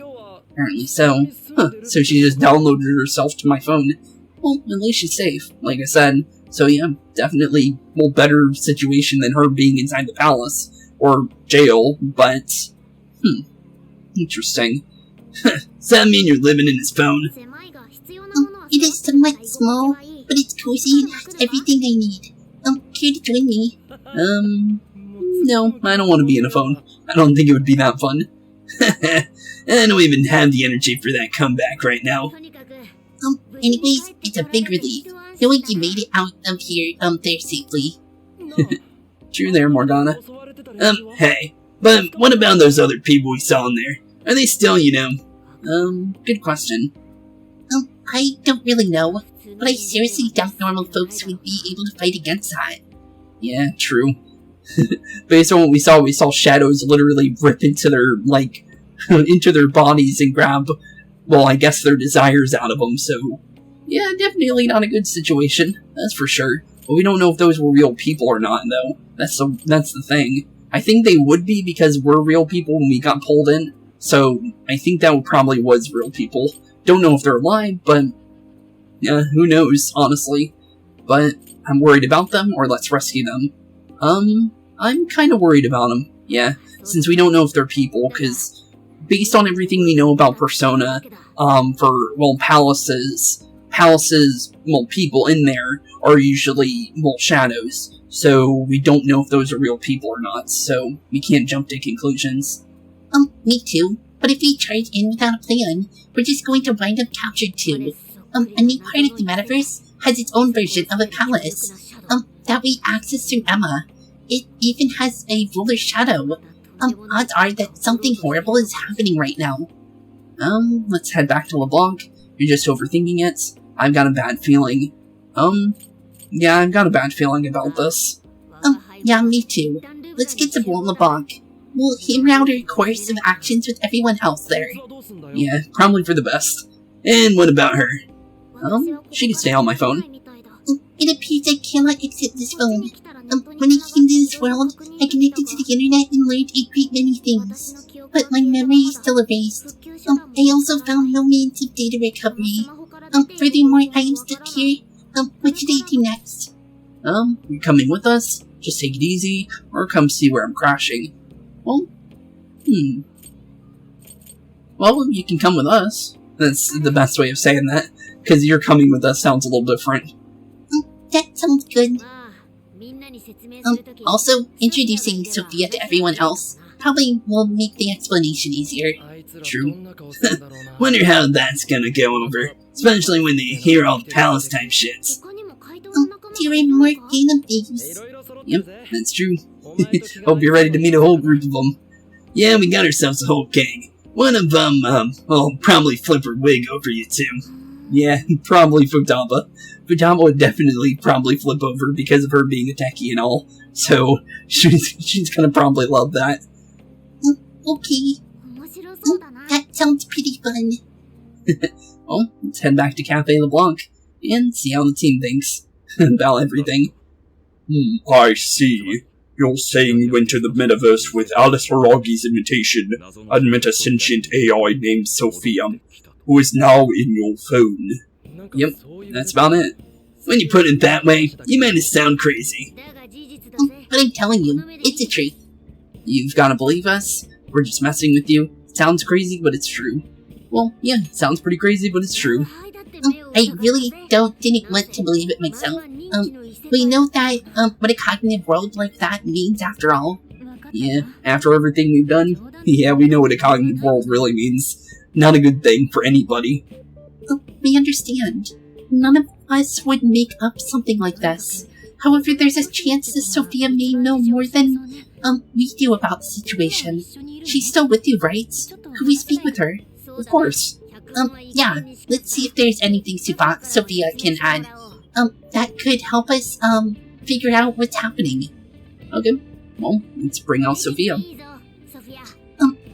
Apparently so. Huh, so she just downloaded herself to my phone. Well, at least she's safe, like I said. So yeah, definitely a better situation than her being inside the palace. Or jail, but... interesting. Does that mean you're living in his phone? It is somewhat small, but it's cozy and has everything I need. Care to join me? No, I don't want to be in a phone. I don't think it would be that fun. I don't even have the energy for that comeback right now. Anyways, it's a big relief, knowing you made it out of here, there safely. True there, Morgana. Hey, but what about those other people we saw in there? Are they still, good question. I don't really know, but I seriously doubt normal folks would be able to fight against that. Yeah, true. Based on what we saw shadows literally rip into their, into their bodies and grab, well, I guess their desires out of them, so... Yeah, definitely not a good situation, that's for sure. But we don't know if those were real people or not, though. That's the thing. I think they would be because we're real people when we got pulled in, so I think that probably was real people. Don't know if they're alive, but... Yeah, who knows, honestly. But I'm worried about them, or let's rescue them. I'm kind of worried about them, yeah, since we don't know if they're people, because based on everything we know about Persona, palaces, people in there are usually, shadows, so we don't know if those are real people or not, so we can't jump to conclusions. Me too, but if we charge in without a plan, we're just going to wind up captured too. A new part of the metaverse has its own version of a palace, that we access through Emma. It even has a ruler shadow. Odds are that something horrible is happening right now. Let's head back to LeBlanc. You're just overthinking it. I've got a bad feeling. Yeah, I've got a bad feeling about this. Yeah, me too. Let's get to LeBlanc. We'll hammer out our course of actions with everyone else there. Yeah, probably for the best. And what about her? She can stay on my phone. It appears I cannot exit this phone. When I came to this world, I connected to the internet and learned a great many things. But my memory is still erased. I also found no means of data recovery. Furthermore, I am stuck here. What should I do next? You're coming with us? Just take it easy, or come see where I'm crashing. Well, Well, you can come with us. That's the best way of saying that, because you're coming with us sounds a little different. That sounds good. Also, introducing Sophia to everyone else probably will make the explanation easier. True. Wonder how that's gonna go over, especially when they hear all the palace type shits. There are more Phantom Thieves. Yep, that's true. Hope you're ready to meet a whole group of them. Yeah, we got ourselves a whole gang. One of them, will probably flip her wig over you too. Yeah, probably Futaba. Futaba would definitely probably flip over because of her being a techie and all. So, she's gonna probably love that. Okay. That sounds pretty fun. Well, let's head back to Cafe LeBlanc and see how the team thinks about everything. I see. You're saying you entered the metaverse with Alice Haragi's invitation and met a sentient AI named Sophia, who is now in your phone. Yep, that's about it. When you put it that way, you made it sound crazy. But I'm telling you, it's the truth. You've gotta believe us. We're just messing with you. Sounds crazy, but it's true. Well, yeah, sounds pretty crazy, but it's true. I really didn't want to believe it myself. We know that, what a cognitive world like that means after all. Yeah, after everything we've done, yeah, we know what a cognitive world really means. Not a good thing for anybody. We understand. None of us would make up something like this. However, there's a chance that Sophia may know more than, we do about the situation. She's still with you, right? Could we speak with her? Of course. Yeah, let's see if there's anything Sophia can add. That could help us, figure out what's happening. Okay, well, let's bring out Sophia.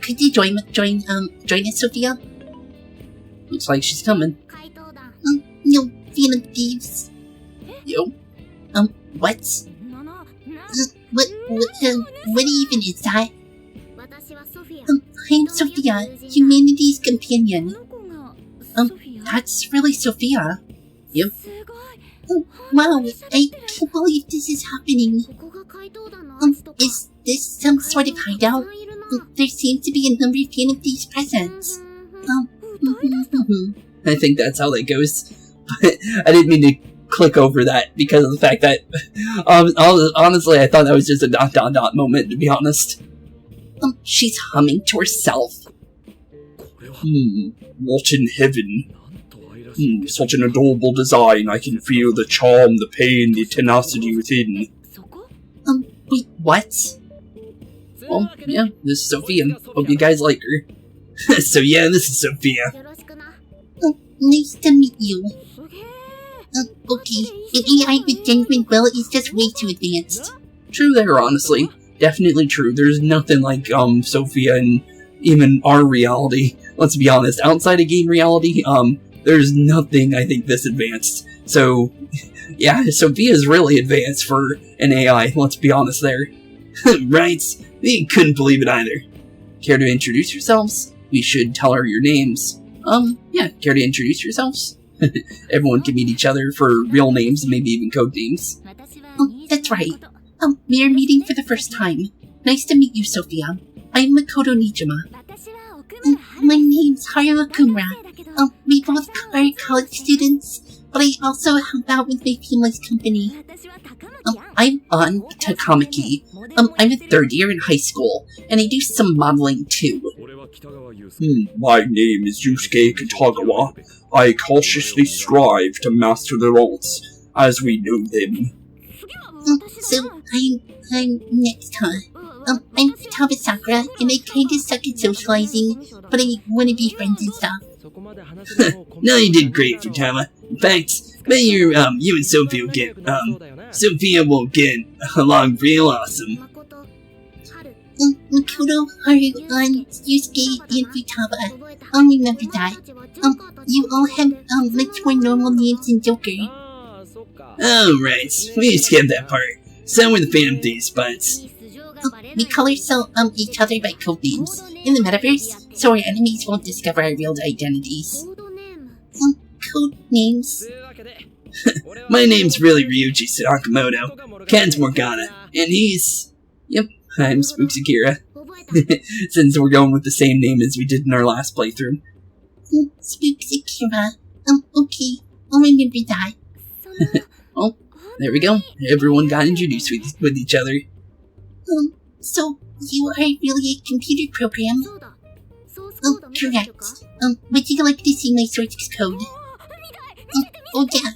Could you join us, Sophia? Looks like she's coming. No Phantom Thieves. Yo. What? What even is that? I'm Sophia, humanity's companion. That's really Sophia. Yep. Wow, I can't believe this is happening. Is this some sort of hideout? There seems to be a number of Phantom Thieves present. I think that's how that goes. But I didn't mean to click over that because of the fact that, honestly, I thought that was just a ... moment, to be honest. She's humming to herself. What in heaven? Such an adorable design. I can feel the charm, the pain, the tenacity within. Wait, what? Well, yeah, this is Sophia. Hope you guys like her. So yeah, this is Sophia. Nice to meet you. Okay, an AI with genuine will is just way too advanced. True there, honestly. Definitely true. There's nothing like, Sophia in even our reality. Let's be honest, outside of game reality, there's nothing, I think, this advanced. So, yeah, Sophia's really advanced for an AI, let's be honest there. Right? We couldn't believe it either. Care to introduce yourselves? We should tell her your names. Yeah, care to introduce yourselves? Everyone can meet each other for real names and maybe even code names. That's right. We are meeting for the first time. Nice to meet you, Sophia. I'm Makoto Niijima. My name's Haru. We both are college students, but I also help out with my family's company. I'm on Takamaki. I'm a third year in high school, and I do some modeling too. My name is Yusuke Katagawa. I cautiously strive to master the arts as we know them. So, I'm next, huh? I'm Futaba Sakura, and I kinda suck at socializing, but I wanna be friends and stuff. No, you did great, Futaba. In fact, maybe you and Sophia will Sophia will get along real awesome. Makoto, Haru, Yusuke, and Futaba. I'll remember that. You all have, much more normal names than Joker. Oh, right. We skipped that part. So we're the Phantom Thieves, but... We call ourselves, each other by code names in the metaverse, so our enemies won't discover our real identities. Code names? My name's really Ryuji Sakamoto. Ken's Morgana. And he's... Yep, I'm Spooks Akira. Since we're going with the same name as we did in our last playthrough. Spooks Akira. Okay, I'll remember that. Oh, there we go. Everyone got introduced with each other. So you are really a computer program? Correct. Would you like to see my source code? Oh yeah.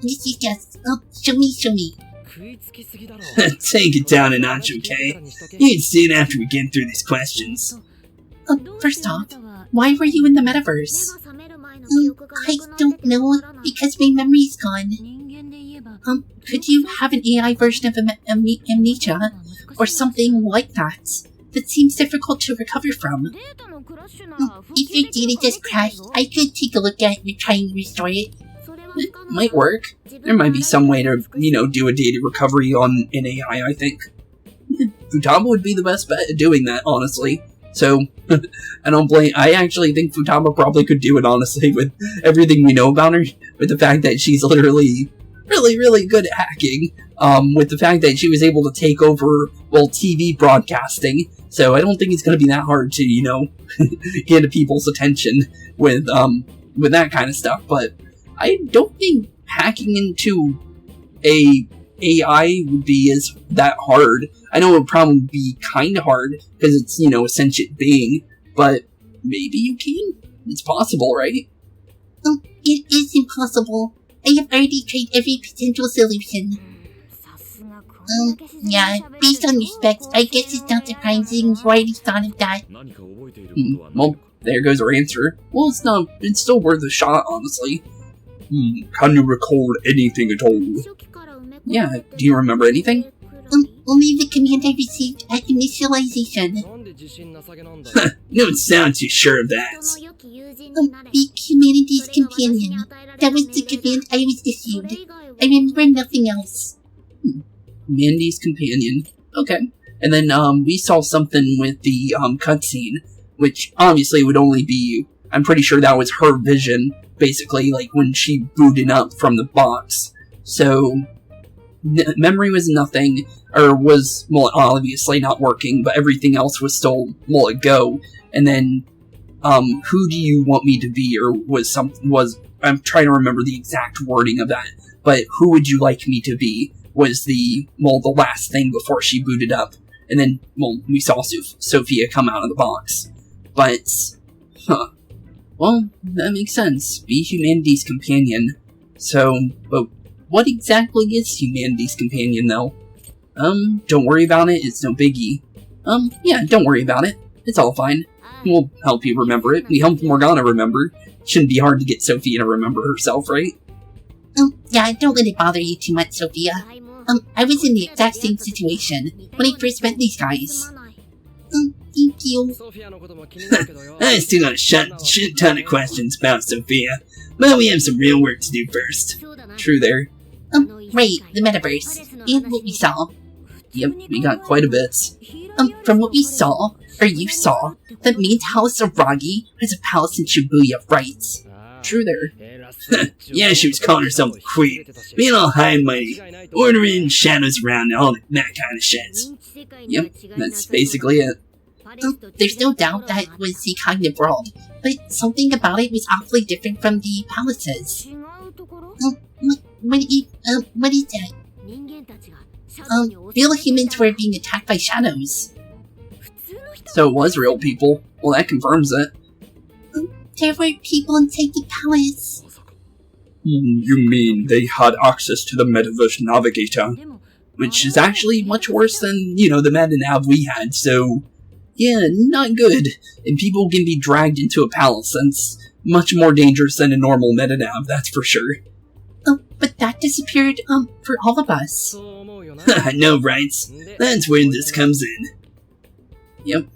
Yes. Show me. Take it down a notch, okay? You can see it after we get through these questions. First off, why were you in the metaverse? I don't know, because my memory's gone. Could you have an AI version of amnesia, or something like that? That seems difficult to recover from. If your data just crashed, I could take a look at it and try and restore it. It might work. There might be some way to, do a data recovery on an AI, I think. Futaba would be the best bet at doing that, honestly. So, I actually think Futaba probably could do it, honestly, with everything we know about her. With the fact that she's literally really good at hacking. With the fact that she was able to take over, TV broadcasting. So I don't think it's going to be that hard to, get people's attention with that kind of stuff. But I don't think hacking into a AI would be that hard. I know it would probably be kind of hard because it's, a sentient being, but maybe you can. It's possible, right? It is impossible. I have already tried every potential solution. Yeah, based on your specs, I guess it's not surprising you already thought of that. Well, there goes our answer. Well, it's still worth a shot, honestly. Can you recall anything at all? Yeah, do you remember anything? Only the command I received at initialization. Don't sound too sure of that. Be humanity's companion. That was the command I was issued. I remember nothing else. Mandy's companion. Okay. And then we saw something with the cutscene, which obviously would only be, I'm pretty sure that was her vision, basically, like when she booted up from the box. So, memory was nothing, or was, well, obviously not working, but everything else was still, well, a go. And then, who do you want me to be, or I'm trying to remember the exact wording of that, but who would you like me to be, was the last thing before she booted up. And then, well, we saw Sophia come out of the box. But, well, that makes sense. Be humanity's companion. So, but what exactly is humanity's companion, though? Don't worry about it, it's no biggie. Yeah, don't worry about it. It's all fine. We'll help you remember it. We helped Morgana remember. Shouldn't be hard to get Sophia to remember herself, right? Yeah, don't let it bother you too much, Sophia. I was in the exact same situation when I first met these guys. Thank you. I still got a shit ton of questions about Sophia, but we have some real work to do first. True there. Right, the metaverse, and what we saw. Yep, we got quite a bit. From what we saw, or you saw, that means House Aragi has a palace in Shibuya, right? True there. Yeah, she was calling herself the queen, being all high and mighty, ordering shadows around and all that kind of shit. Yep, that's basically it. There's no doubt that it was the kind of world, but something about it was awfully different from the palaces. What is that? Real humans were being attacked by shadows. So it was real people. Well, that confirms it. There were people inside the palace. You mean they had access to the Metaverse Navigator? Which is actually much worse than, the meta-nav we had, so... Yeah, not good. And people can be dragged into a palace, that's much more dangerous than a normal meta-nav, that's for sure. But that disappeared, for all of us. I know, right? That's where this comes in. Yep,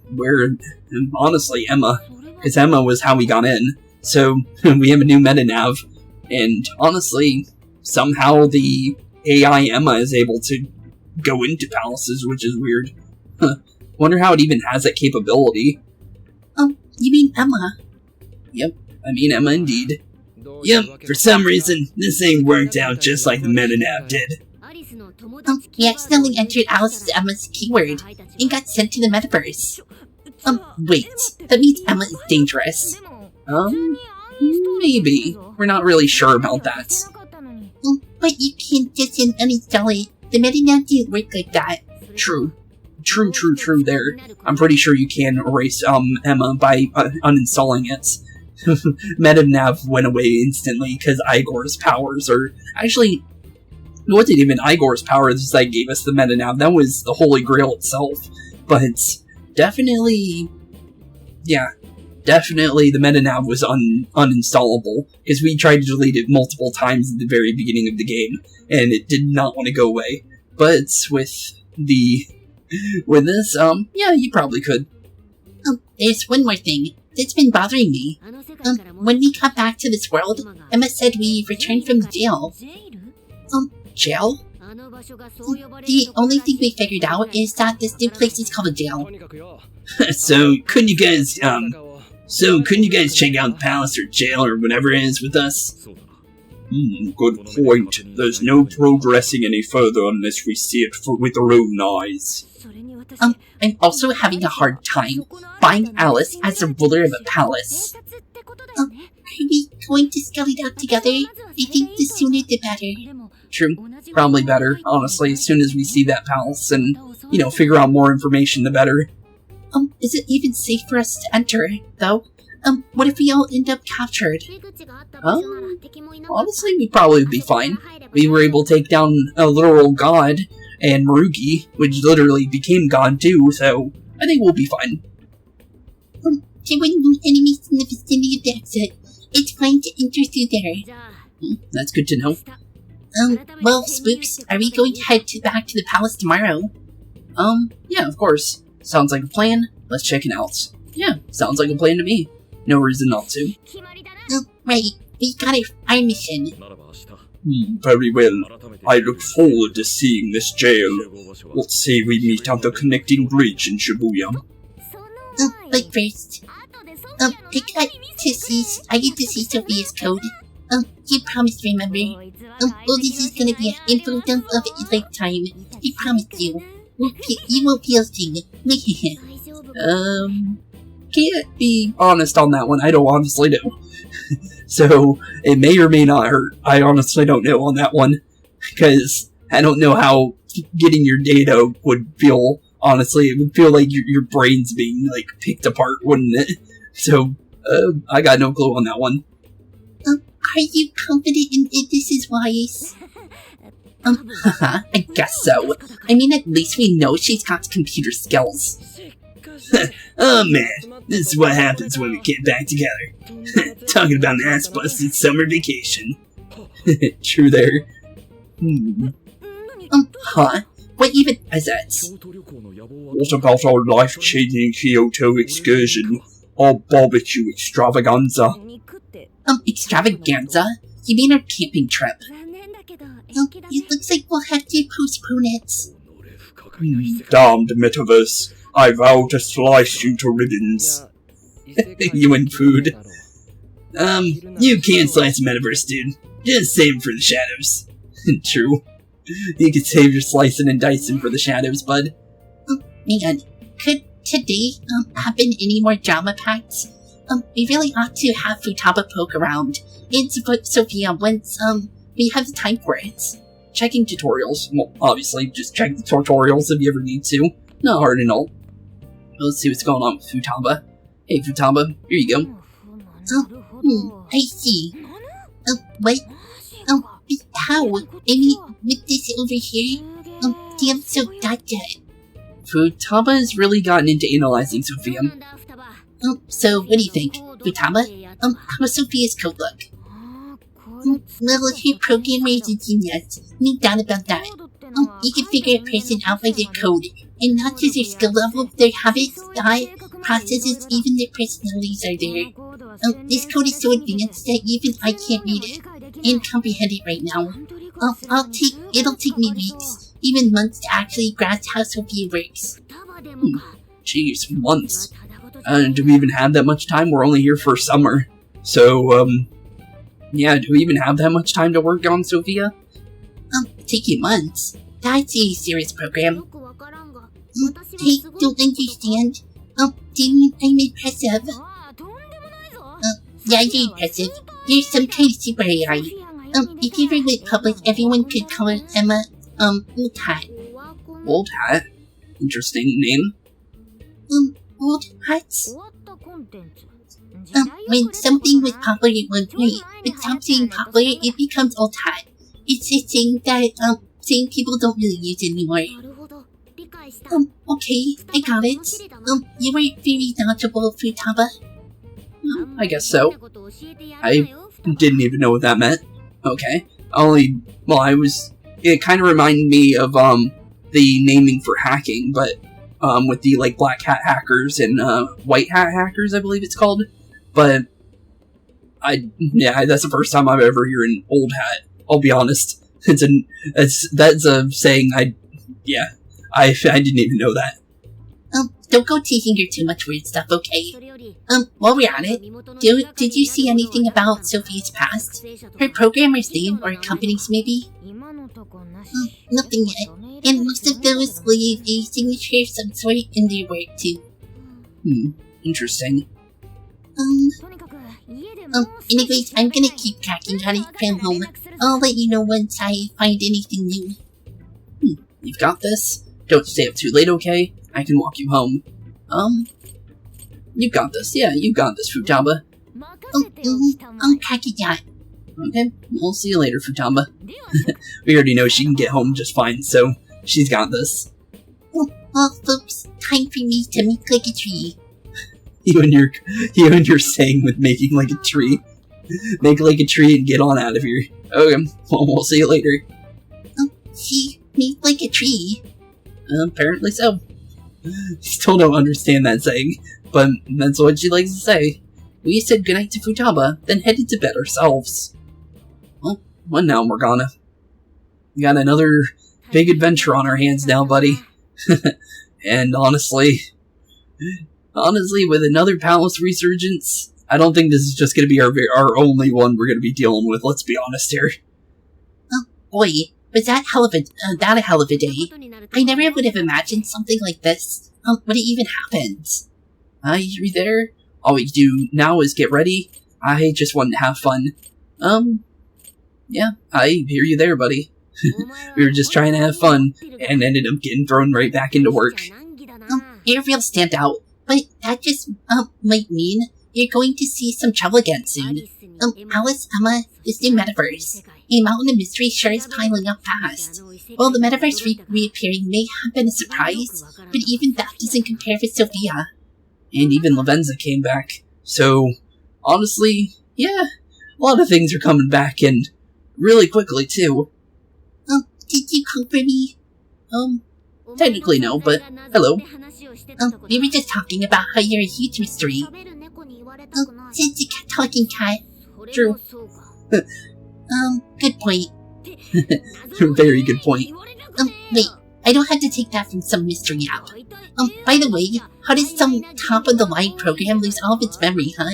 honestly, Emma. Because Emma was how we got in. So, we have a new meta-nav. And honestly, somehow the AI Emma is able to go into palaces, which is weird. Wonder how it even has that capability. You mean Emma? Yep, I mean Emma indeed. Yep, for some reason, this ain't worked out just like the meta-nav did. He accidentally entered Alice's Emma's keyword and got sent to the metaverse. Wait, that means Emma is dangerous. Maybe. We're not really sure about that. But you can't just uninstall it. The meta-nav didn't work like that. True there. I'm pretty sure you can erase Emma by uninstalling it. Meta-nav went away instantly because Igor's powers are... Actually, it wasn't even Igor's powers that gave us the meta-nav, that was the Holy Grail itself. But definitely... Yeah, definitely the meta-nav was uninstallable, because we tried to delete it multiple times at the very beginning of the game, and it did not want to go away. But with this, yeah, you probably could. There's one more thing that's been bothering me. When we got back to this world, Emma said we returned from jail. Jail? The only thing we figured out is that this new place is called a jail. So couldn't you guys check out the palace or jail or whatever it is with us? Good point. There's no progressing any further unless we see it with our own eyes. I'm also having a hard time buying Alice as the ruler of a palace. Are we going to scout it out together? I think the sooner the better. True. Probably better, honestly. As soon as we see that palace and, figure out more information, the better. Is it even safe for us to enter, though? What if we all end up captured? Honestly, we probably would be fine. We were able to take down a literal god, and Marugi, which literally became god too, so I think we'll be fine. There were no enemies in the vicinity of the exit. It's fine to enter through there. That's good to know. Well, Spooks, are we going to head back to the palace tomorrow? Yeah, of course. Sounds like a plan. Let's check it out. Yeah, sounds like a plan to me. No reason not to. Right, we got our mission. Very well. I look forward to seeing this jail. Let's say we meet at the connecting bridge in Shibuya. But first, I get to see Sophia's code. You promised, remember? This is gonna be an influence of a lifetime. I promise you. You won't feel thing. Can't be honest on that one. I don't honestly know. So, it may or may not hurt. I honestly don't know on that one. Because I don't know how getting your data would feel. Honestly, it would feel like your brain's being, like, picked apart, wouldn't it? So, I got no clue on that one. Are you confident in it? This is wise. I guess so. I mean, at least we know she's got computer skills. Oh man, this is what happens when we get back together. Talking about an ass-busted summer vacation. True there. What even is that? What about our life-changing Kyoto excursion? Our barbecue extravaganza? Extravaganza? You mean our camping trip? It looks like we'll have to postpone it. Damned metaverse. I vow to slice you to ribbons. You and food. You can't slice a metaverse, dude. Just save it for the shadows. True. You can save your slicing and dicing for the shadows, bud. Man, could today have been any more drama packs? We really ought to have Futaba poke around and support Sophia once we have the time for it. Checking tutorials. Well, obviously, just check the tutorials if you ever need to. Not hard and all. Let's see what's going on with Futaba. Hey, Futaba, here you go. I see. What? How? I mean, with this over here? Damn, so gotcha. Futaba has really gotten into analyzing Sophia. So what do you think, Futaba? How does Sophia's code look? Well, her programmer is a genius. No doubt about that. You can figure a person out by their code, and not just their skill level, their habits, thought, processes, even their personalities are there. This code is so advanced that even I can't read it and comprehend it right now. It'll take me weeks, even months to actually grasp how Sophia works. Jeez, months. Do we even have that much time? We're only here for summer. So, yeah, do we even have that much time to work on Sophia? Take you months. That's a serious program. I don't understand. Didn't I'm impressive. Yeah, you're impressive. You're some kind of super AI. If you ever went public, everyone could call her Emma, Old Hat. Old Hat? Interesting name. Old Hats? When something was popular at one point, but stops being popular, it becomes Old Hat. It's a thing that, people don't really use anymore. Okay, I got it. You were very knowledgeable, Futaba. I guess so. I didn't even know what that meant. Okay. It kind of reminded me of, the naming for hacking, but, with the, like, black hat hackers and, white hat hackers, I believe it's called. But, that's the first time I've ever heard an old hat. I'll be honest. That's a saying I didn't even know that. Don't go teasing her too much weird stuff, okay? While we're at it, did you see anything about Sophia's past? Her programmer's name, or company's maybe? Nothing yet. And most of those leave a signature of some sort in their work, too. Interesting. Anyways, I'm gonna keep tracking on it from home. I'll let you know once I find anything new. You've got this? Don't stay up too late, okay? I can walk you home. You've got this. Yeah, you got this, Futaba. I'll track it down. Okay, we'll see you later, Futaba. We already know she can get home just fine, so she's got this. Well, folks, time for me to make like a tree. You and your saying with making like a tree. Make like a tree and get on out of here. Okay, well, we'll see you later. She made like a tree? Apparently so. Still don't understand that saying, but that's what she likes to say. We said goodnight to Futaba, then headed to bed ourselves. Well, what now, Morgana? We got another big adventure on our hands now, buddy. And honestly, with another palace resurgence, I don't think this is just going to be our only one we're going to be dealing with, let's be honest here. Oh, boy, was that a hell of a day. I never would have imagined something like this. Would it even happen? You there? All we do now is get ready. I just wanted to have fun. Yeah, I hear you there, buddy. We were just trying to have fun, and ended up getting thrown right back into work. You're a real standout, but that just, might mean you're going to see some trouble again soon. Alice, Emma, this new metaverse. A mountain of mystery sure is piling up fast. While the metaverse reappearing may have been a surprise, but even that doesn't compare with Sophia. And even Lavenza came back. So, honestly, yeah, a lot of things are coming back, and really quickly, too. Did you come for me? Technically no, but hello. We were just talking about how you're a huge mystery. Since you kept talking, cat. True. Good point. Very good point. Wait, I don't have to take that from some mystery app. By the way, how does some top-of-the-line program lose all of its memory, huh?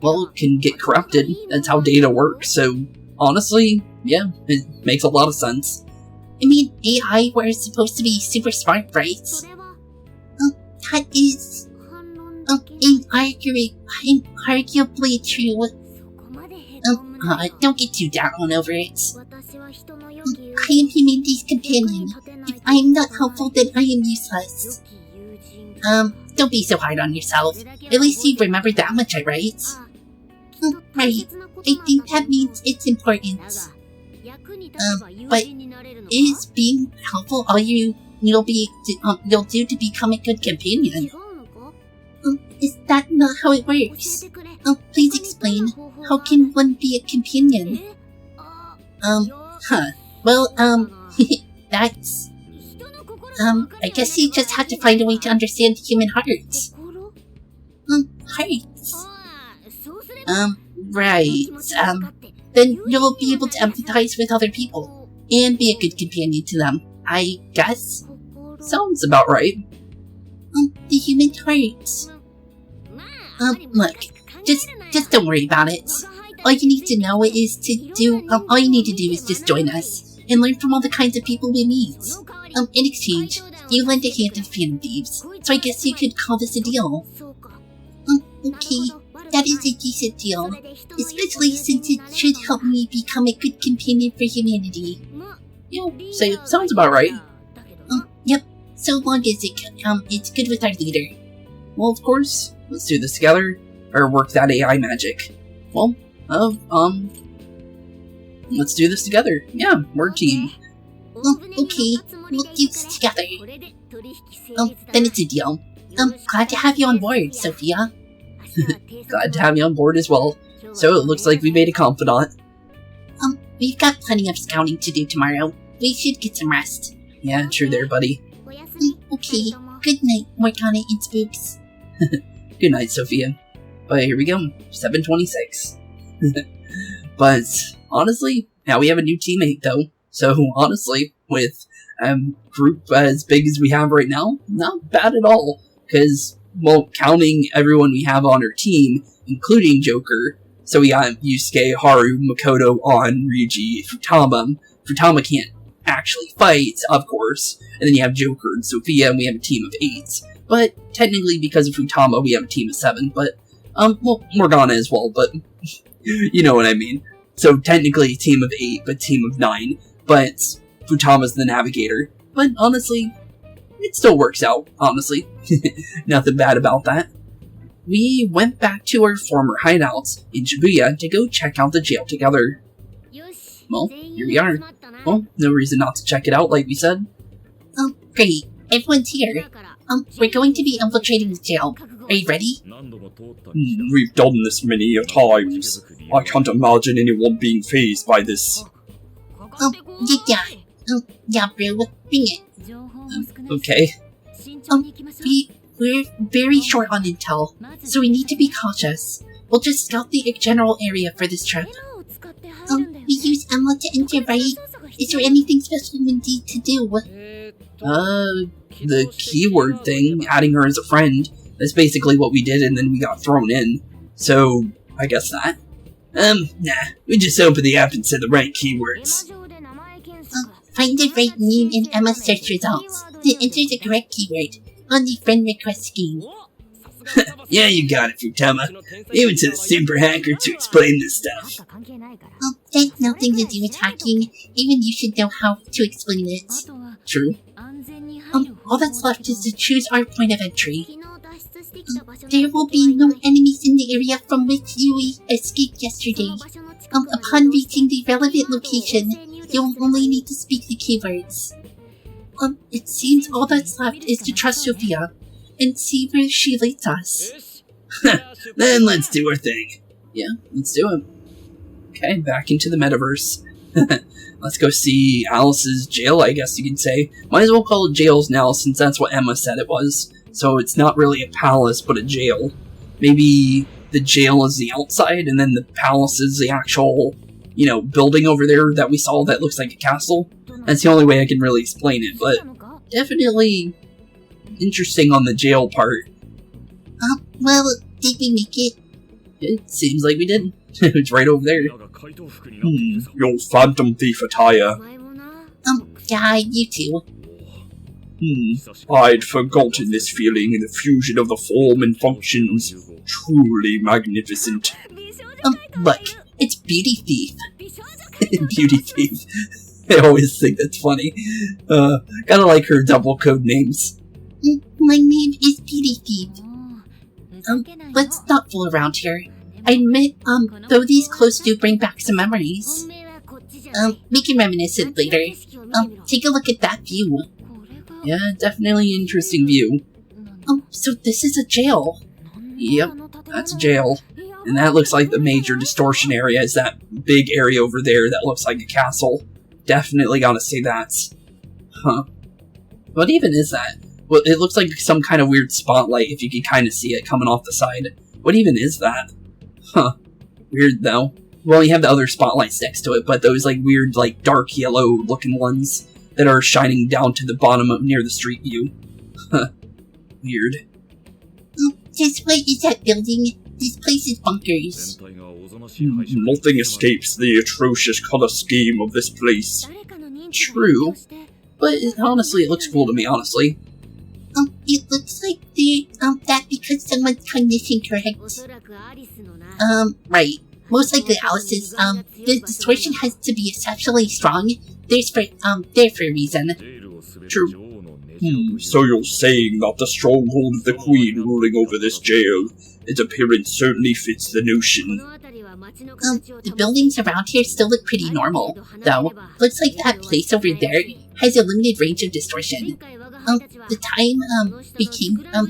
Well, it can get corrupted. That's how data works, so honestly, yeah, it makes a lot of sense. I mean, AI were supposed to be super smart, right? That is inarguably true. Don't get too down over it. I am humanity's companion. If I am not helpful, then I am useless. Don't be so hard on yourself. At least you remember that much, right? Right. I think that means it's important. But is being helpful all you'll do to become a good companion? Is that not how it works? Please explain. How can one be a companion? Well, that's... I guess you just have to find a way to understand human hearts. Hearts? Right. Then you'll be able to empathize with other people, and be a good companion to them, I guess? Sounds about right. The human hearts. Look, just don't worry about it. All you need to do is just join us, and learn from all the kinds of people we meet. In exchange, you lend a hand to the Phantom Thieves, so I guess you could call this a deal. Okay, that is a decent deal, especially since it should help me become a good companion for humanity. Yeah, sounds about right. Yep, so long as it's good with our leader. Well, of course, let's do this together, or work that AI magic. Well, let's do this together. Yeah, we're a team. Okay, we'll do this together. Then it's a deal. Glad to have you on board, Sophia. Glad to have you on board as well. So it looks like we made a confidant. We've got plenty of scouting to do tomorrow. We should get some rest. Yeah, true there, buddy. Okay, good night, Morgana and Spooks. Good night, Sophia. But here we go, 7:26. But honestly, now we have a new teammate though. So honestly, with a group as big as we have right now, not bad at all. Because, well, counting everyone we have on our team, including Joker, so we got Yusuke, Haru, Makoto, On, Ryuji, Futaba. Futaba can't actually fight, of course. And then you have Joker and Sophia, and we have a team of 8. But technically, because of Futaba, we have a team of 7. But, well, Morgana as well, but you know what I mean. So technically a team of 8, but team of 9. But Futaba's the navigator. But honestly, it still works out, honestly. Nothing bad about that. We went back to our former hideouts in Shibuya to go check out the jail together. Well, here we are. Well, no reason not to check it out, like we said. Oh, great. Everyone's here. We're going to be infiltrating the jail. Are you ready? We've done this many a times. I can't imagine anyone being fazed by this. Yeah, bro. Bring it. Okay. We're very short on intel, so we need to be cautious. We'll just scout the general area for this trip. We use Press Emma to enter, right? Is there anything special we need to do? The keyword thing, adding her as a friend. That's basically what we did, and then we got thrown in. So, I guess that. Nah. We just opened the app and said the right keywords. Find the right name in Emma's search results. Then enter the correct keyword on the friend request screen. Yeah, you got it, Futaba. Even to the super hacker to explain this stuff. That's nothing to do with hacking. Even you should know how to explain it. True. All that's left is to choose our point of entry. There will be no enemies in the area from which you escaped yesterday. Upon reaching the relevant location, you'll only need to speak the keywords. It seems all that's left is to trust Sophia and see where she leads us. Then let's do our thing. Yeah, let's do it. Okay, back into the metaverse. Let's go see Alice's jail, I guess you can say. Might as well call it jails now, since that's what Emma said it was. So it's not really a palace, but a jail. Maybe the jail is the outside, and then the palace is the actual, building over there that we saw that looks like a castle. That's the only way I can really explain it, but definitely interesting on the jail part. Well, did we make it? It seems like we did. It's right over there. Your Phantom Thief attire. Yeah, you too. I'd forgotten this feeling in the fusion of the form and functions. Truly magnificent. Look, it's Beauty Thief. Beauty Thief. I always think that's funny. Gotta like her double code names. My name is Beauty Thief. Let's not fool around here. I admit, though these clothes do bring back some memories. We can reminisce it later. Take a look at that view. Yeah, definitely an interesting view. So this is a jail. Yep, that's a jail. And that looks like the major distortion area is that big area over there that looks like a castle. Definitely gotta say that. Huh. What even is that? Well, it looks like some kind of weird spotlight if you can kind of see it coming off the side. What even is that? Huh. Weird though. Well, you have the other spotlights next to it, but those weird, dark yellow looking ones that are shining down to the bottom of near the street view. Huh. Weird. Just what is that building? This place is bunkers. Nothing escapes the atrocious color scheme of this place. True. But honestly, it looks cool to me, honestly. It looks like that because someone's cognition correct. Right. Most likely Alice's, the distortion has to be exceptionally strong. There for a reason. True. So you're saying that the stronghold of the Queen ruling over this jail, its appearance certainly fits the notion. The buildings around here still look pretty normal, though. Looks like that place over there has a limited range of distortion. The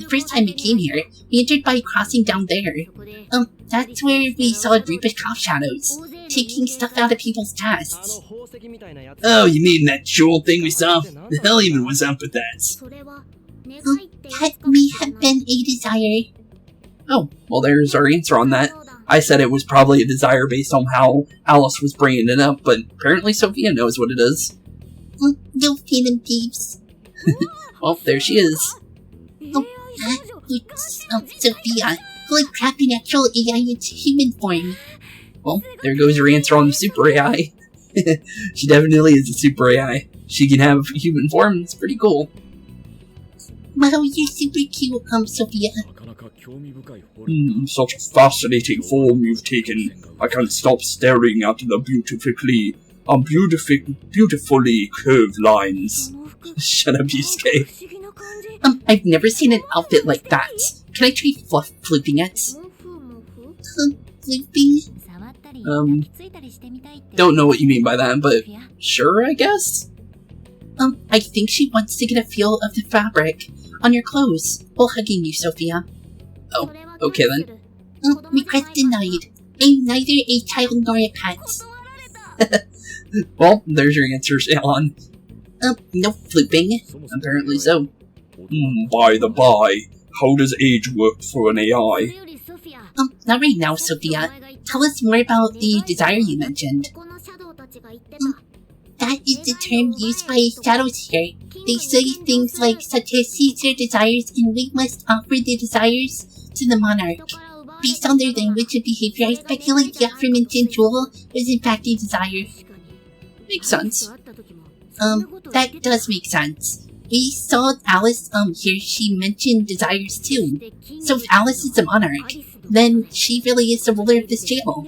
first time we came here, we entered by crossing down there. That's where we saw a group of cop shadows, taking stuff out of people's chests. Oh, you mean that jewel thing we saw? The hell even was up with that? That may have been a desire. Oh, well there's our answer on that. I said it was probably a desire based on how Alice was bringing it up, but apparently Sophia knows what it is. No Phantom Thieves. Well, there she is. Sophia. Holy crap, an actual AI in human form. Well, there goes your answer on the super AI. She definitely is a super AI. She can have human form, it's pretty cool. Wow, you're super cute, Sophia. Such a fascinating form you've taken. I can't stop staring at the beautifully curved lines. Shut up, Yusuke. I've never seen an outfit like that. Can I try flipping it? Flipping? Don't know what you mean by that, but sure, I guess? I think she wants to get a feel of the fabric on your clothes while hugging you, Sophia. Oh, okay then. Request denied. I'm neither a child nor a pet. Well, there's your answer, Alan. No flipping. Apparently so. By the by, how does age work for an AI? Not right now, Sophia. Tell us more about the desire you mentioned. That is the term used by shadows here. They say things like, such as seize their desires and we must offer the desires to the monarch. Based on their language and behavior, I speculate the aforementioned jewel is in fact a desire. Makes sense. That does make sense. We saw Alice, here, she mentioned desires too. So if Alice is the monarch, then she really is the ruler of this jail.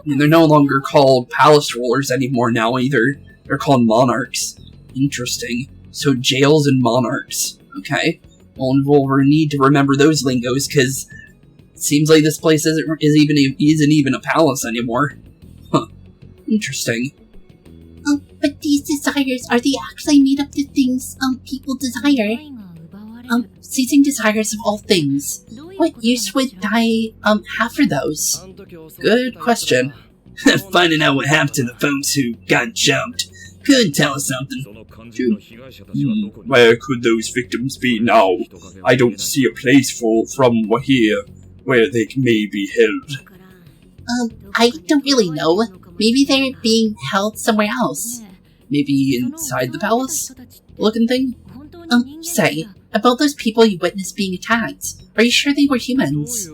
And they're no longer called palace rulers anymore now either. They're called monarchs. Interesting. So jails and monarchs. Okay. Well, we'll need to remember those lingos, because it seems like this place isn't even a palace anymore. Huh. Interesting. But these desires, are they actually made up the things, people desire? Seizing desires of all things. What use would I, have for those? Good question. Finding out what happened to the folks who got jumped could tell us something. Where could those victims be now? I don't see a place from here where they may be held. I don't really know. Maybe they're being held somewhere else. Maybe inside the palace? Looking thing? Say, about those people you witnessed being attacked, are you sure they were humans?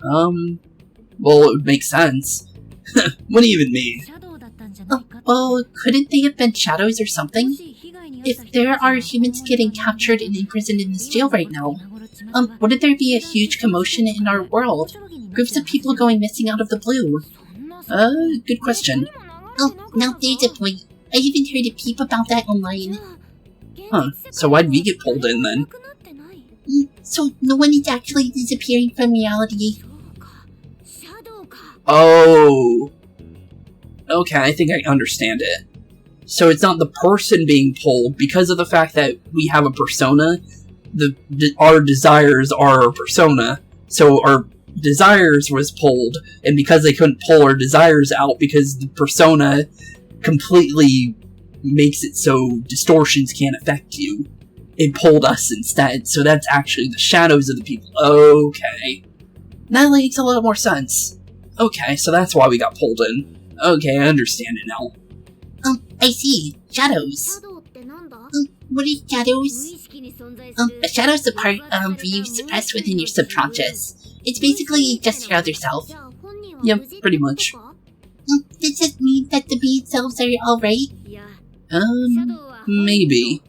Well, it would make sense. What do you even mean? Well, couldn't they have been shadows or something? If there are humans getting captured and imprisoned in this jail right now, wouldn't there be a huge commotion in our world? Groups of people going missing out of the blue? Good question. Oh, now there's a point. I even heard a peep about that online. Huh, so why'd we get pulled in then? So no one is actually disappearing from reality. Oh. Okay, I think I understand it. So it's not the person being pulled because of the fact that we have a persona. Our desires are our persona. So our desires was pulled, and because they couldn't pull our desires out because the persona completely makes it so distortions can't affect you, it pulled us instead. So that's actually the shadows of the people. Okay. That makes a lot more sense. Okay, so that's why we got pulled in. Okay, I understand it now. I see. Shadows. What are shadows? A shadow is the part of you suppressed within your subconscious. It's basically just your other self. Yep, pretty much. Does it mean that the being selves are alright? Maybe.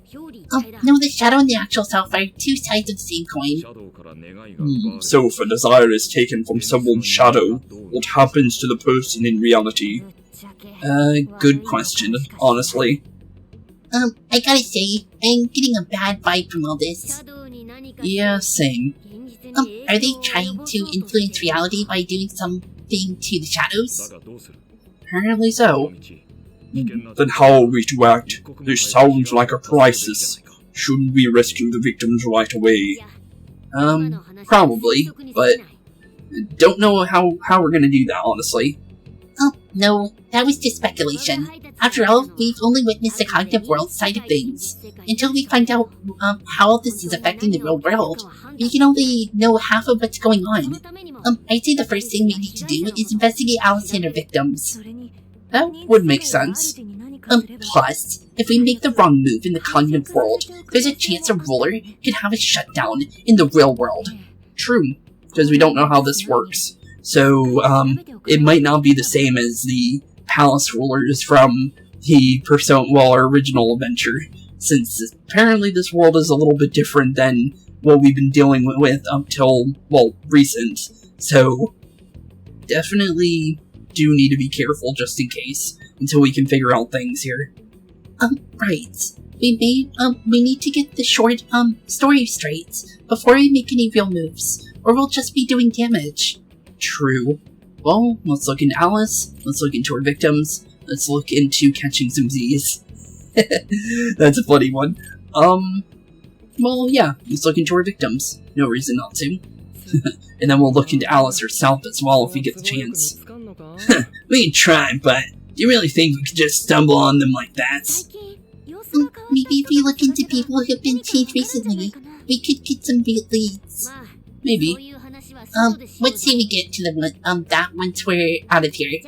No, the shadow and the actual self are two sides of the same coin. So if a desire is taken from someone's shadow, what happens to the person in reality? Good question, honestly. I gotta say, I'm getting a bad vibe from all this. Yeah, same. Are they trying to influence reality by doing something to the shadows? Apparently so. Then how are we to act? This sounds like a crisis. Shouldn't we rescue the victims right away? Probably, but don't know how we're gonna do that, honestly. Oh, no, that was just speculation. After all, we've only witnessed the cognitive world side of things. Until we find out how all this is affecting the real world, we can only know half of what's going on. I'd say the first thing we need to do is investigate Alice and her victims. That would make sense. Plus, if we make the wrong move in the cognitive world, there's a chance a ruler can have us shut down in the real world. True, because we don't know how this works. So, it might not be the same as the palace rulers from the our original adventure, since apparently this world is a little bit different than what we've been dealing with up till, recent. So, definitely do need to be careful just in case, until we can figure out things here. Right. We need to get the short, story straight before we make any real moves, or we'll just be doing damage. True. Well, let's look into Alice, let's look into her victims, let's look into catching some Z's. That's a funny one. Well, yeah, let's look into her victims. No reason not to. And then we'll look into Alice herself as well if we get the chance. We can try, but do you really think we could just stumble on them like that? Maybe if we look into people who have been changed recently, we could get some leads. Maybe. Let's say we get to the one, that once we're out of here.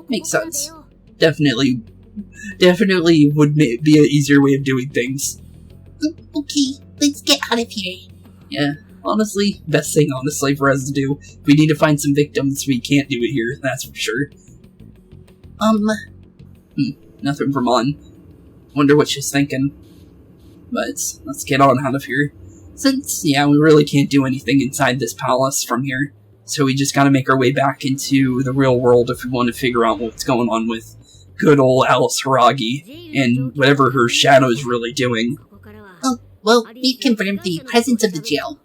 makes sense. Definitely would be an easier way of doing things. Okay, let's get out of here. Yeah, honestly, best thing for us to do. If we need to find some victims, we can't do it here, that's for sure. Nothing from On. Wonder what she's thinking. But let's get on out of here. Since, yeah, we really can't do anything inside this palace from here. So we just gotta make our way back into the real world if we want to figure out what's going on with good old Alice Haragi and whatever her shadow is really doing. Oh, well, we've confirmed the presence of the jail.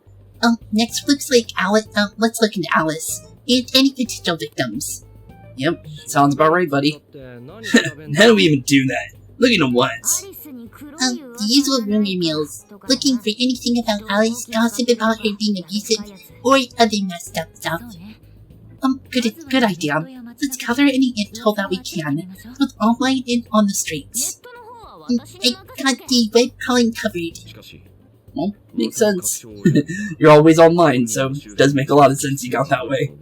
Next looks like Alice. Let's look into Alice and any potential victims. Yep, sounds about right, buddy. How do we even do that? Look at what? The usual rumor mills. Looking for anything about Alice, gossip about her being abusive, or other messed up stuff. Good idea. Let's gather any intel that we can, both online and on the streets. I got the web crawling covered. Well, makes sense. You're always online, so it does make a lot of sense you got that way.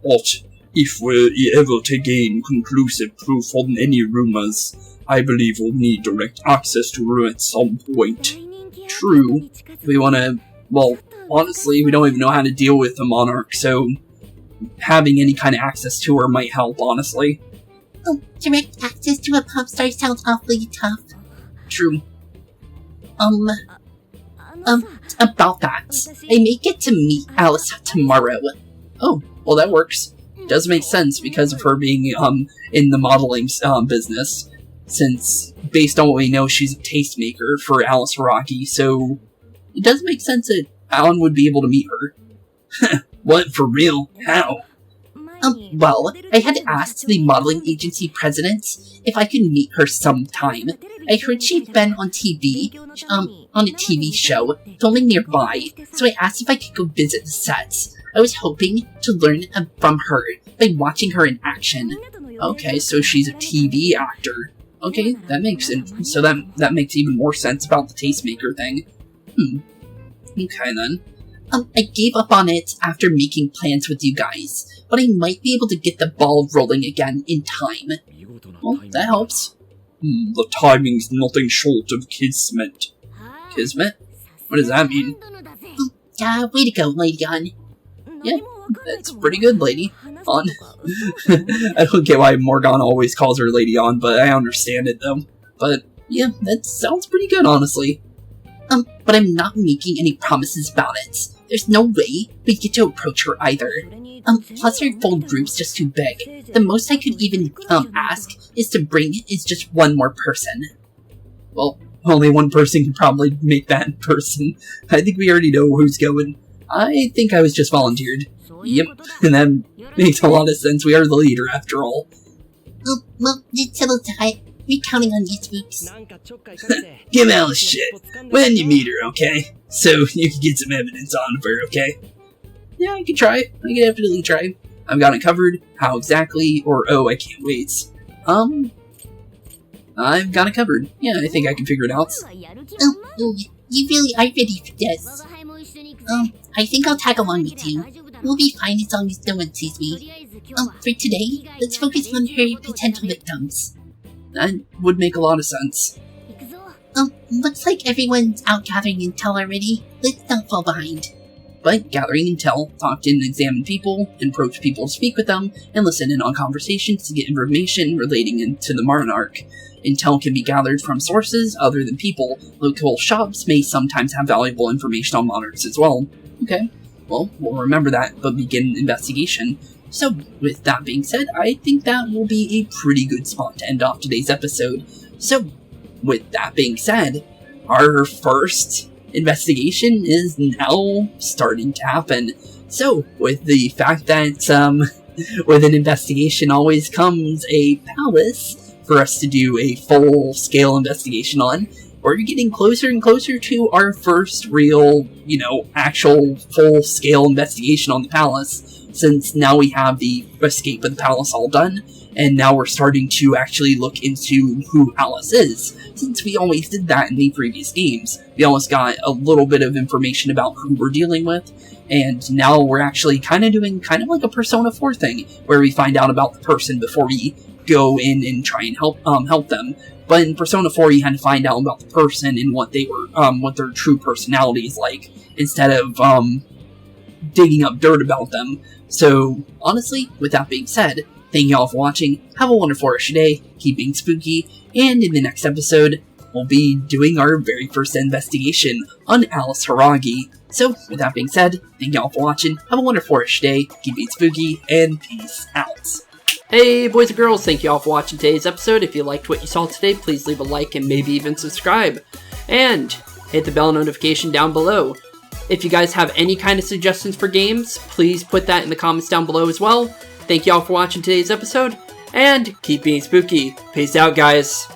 But if we're ever to gain conclusive proof on any rumors, I believe we'll need direct access to her at some point. True. We wanna... Well, honestly, we don't even know how to deal with the Monarch, so having any kind of access to her might help, honestly. Direct access to a pop star sounds awfully tough. True. About that, I may get to meet Alice tomorrow. Oh, well that works. Does make sense because of her being, in the modeling, business. Since, based on what we know, she's a tastemaker for Alice Haragi, so it does make sense that Alan would be able to meet her. What, for real? How? Well, I had asked the modeling agency president if I could meet her sometime. I heard she'd been on TV, on a TV show, filming nearby, so I asked if I could go visit the sets. I was hoping to learn from her by watching her in action. Okay, so she's a TV actor. Okay, that makes sense. So that makes even more sense about the tastemaker thing. Okay then. I gave up on it after making plans with you guys, but I might be able to get the ball rolling again in time. Well, that helps. The timing's nothing short of kismet. Kismet? What does that mean? Way to go, Lady On. Yeah, that's pretty good, Lady On. I don't get why Morgana always calls her Lady On, but I understand it though. But yeah, that sounds pretty good, honestly. But I'm not making any promises about it. There's no way we get to approach her either. Plus our full group's just too big. The most I could even, ask is to bring is just one more person. Well, only one person can probably make that person. I think we already know who's going. I think I was just volunteered. Yep, and that makes a lot of sense. We are the leader, after all. Well, it's settled that. We're counting on you, Spooks. Give Alice shit. When you meet her, okay? So you can get some evidence on her, okay? Yeah, I can try. I can definitely try. I've got it covered. How exactly? Or, oh, I can't wait. I've got it covered. Yeah, I think I can figure it out. You really are ready for this. I think I'll tag along with you. We'll be fine as long as no one sees me. For today, let's focus on her potential victims. That would make a lot of sense. Looks like everyone's out gathering intel already. Let's not fall behind. But gathering intel, talk to and examine people, approach people to speak with them, and listen in on conversations to get information relating to the Monarch. Intel can be gathered from sources other than people. Local shops may sometimes have valuable information on monarchs as well. Okay, well, we'll remember that, but begin investigation. So, with that being said, I think that will be a pretty good spot to end off today's episode. So, with that being said, our first investigation is now starting to happen. So, with the fact that, with an investigation always comes a palace for us to do a full-scale investigation on, we're getting closer and closer to our first real, actual full-scale investigation on the palace, since now we have the escape of the palace all done, and now we're starting to actually look into who Atlus is, since we always did that in the previous games. We always got a little bit of information about who we're dealing with, and now we're actually kind of doing kind of like a Persona 4 thing, where we find out about the person before we go in and try and help them. But in Persona 4, you had to find out about the person and what they were, what their true personality is like, instead of digging up dirt about them. So, honestly, with that being said, thank you all for watching, have a wonderful rest of your day, keep being spooky, and in the next episode, we'll be doing our very first investigation on Alice Hiragi. So, with that being said, thank you all for watching, have a wonderful rest of your day, keep being spooky, and peace out. Hey boys and girls, thank you all for watching today's episode. If you liked what you saw today, please leave a like and maybe even subscribe. And hit the bell notification down below. If you guys have any kind of suggestions for games, please put that in the comments down below as well. Thank you all for watching today's episode, and keep being spooky. Peace out, guys.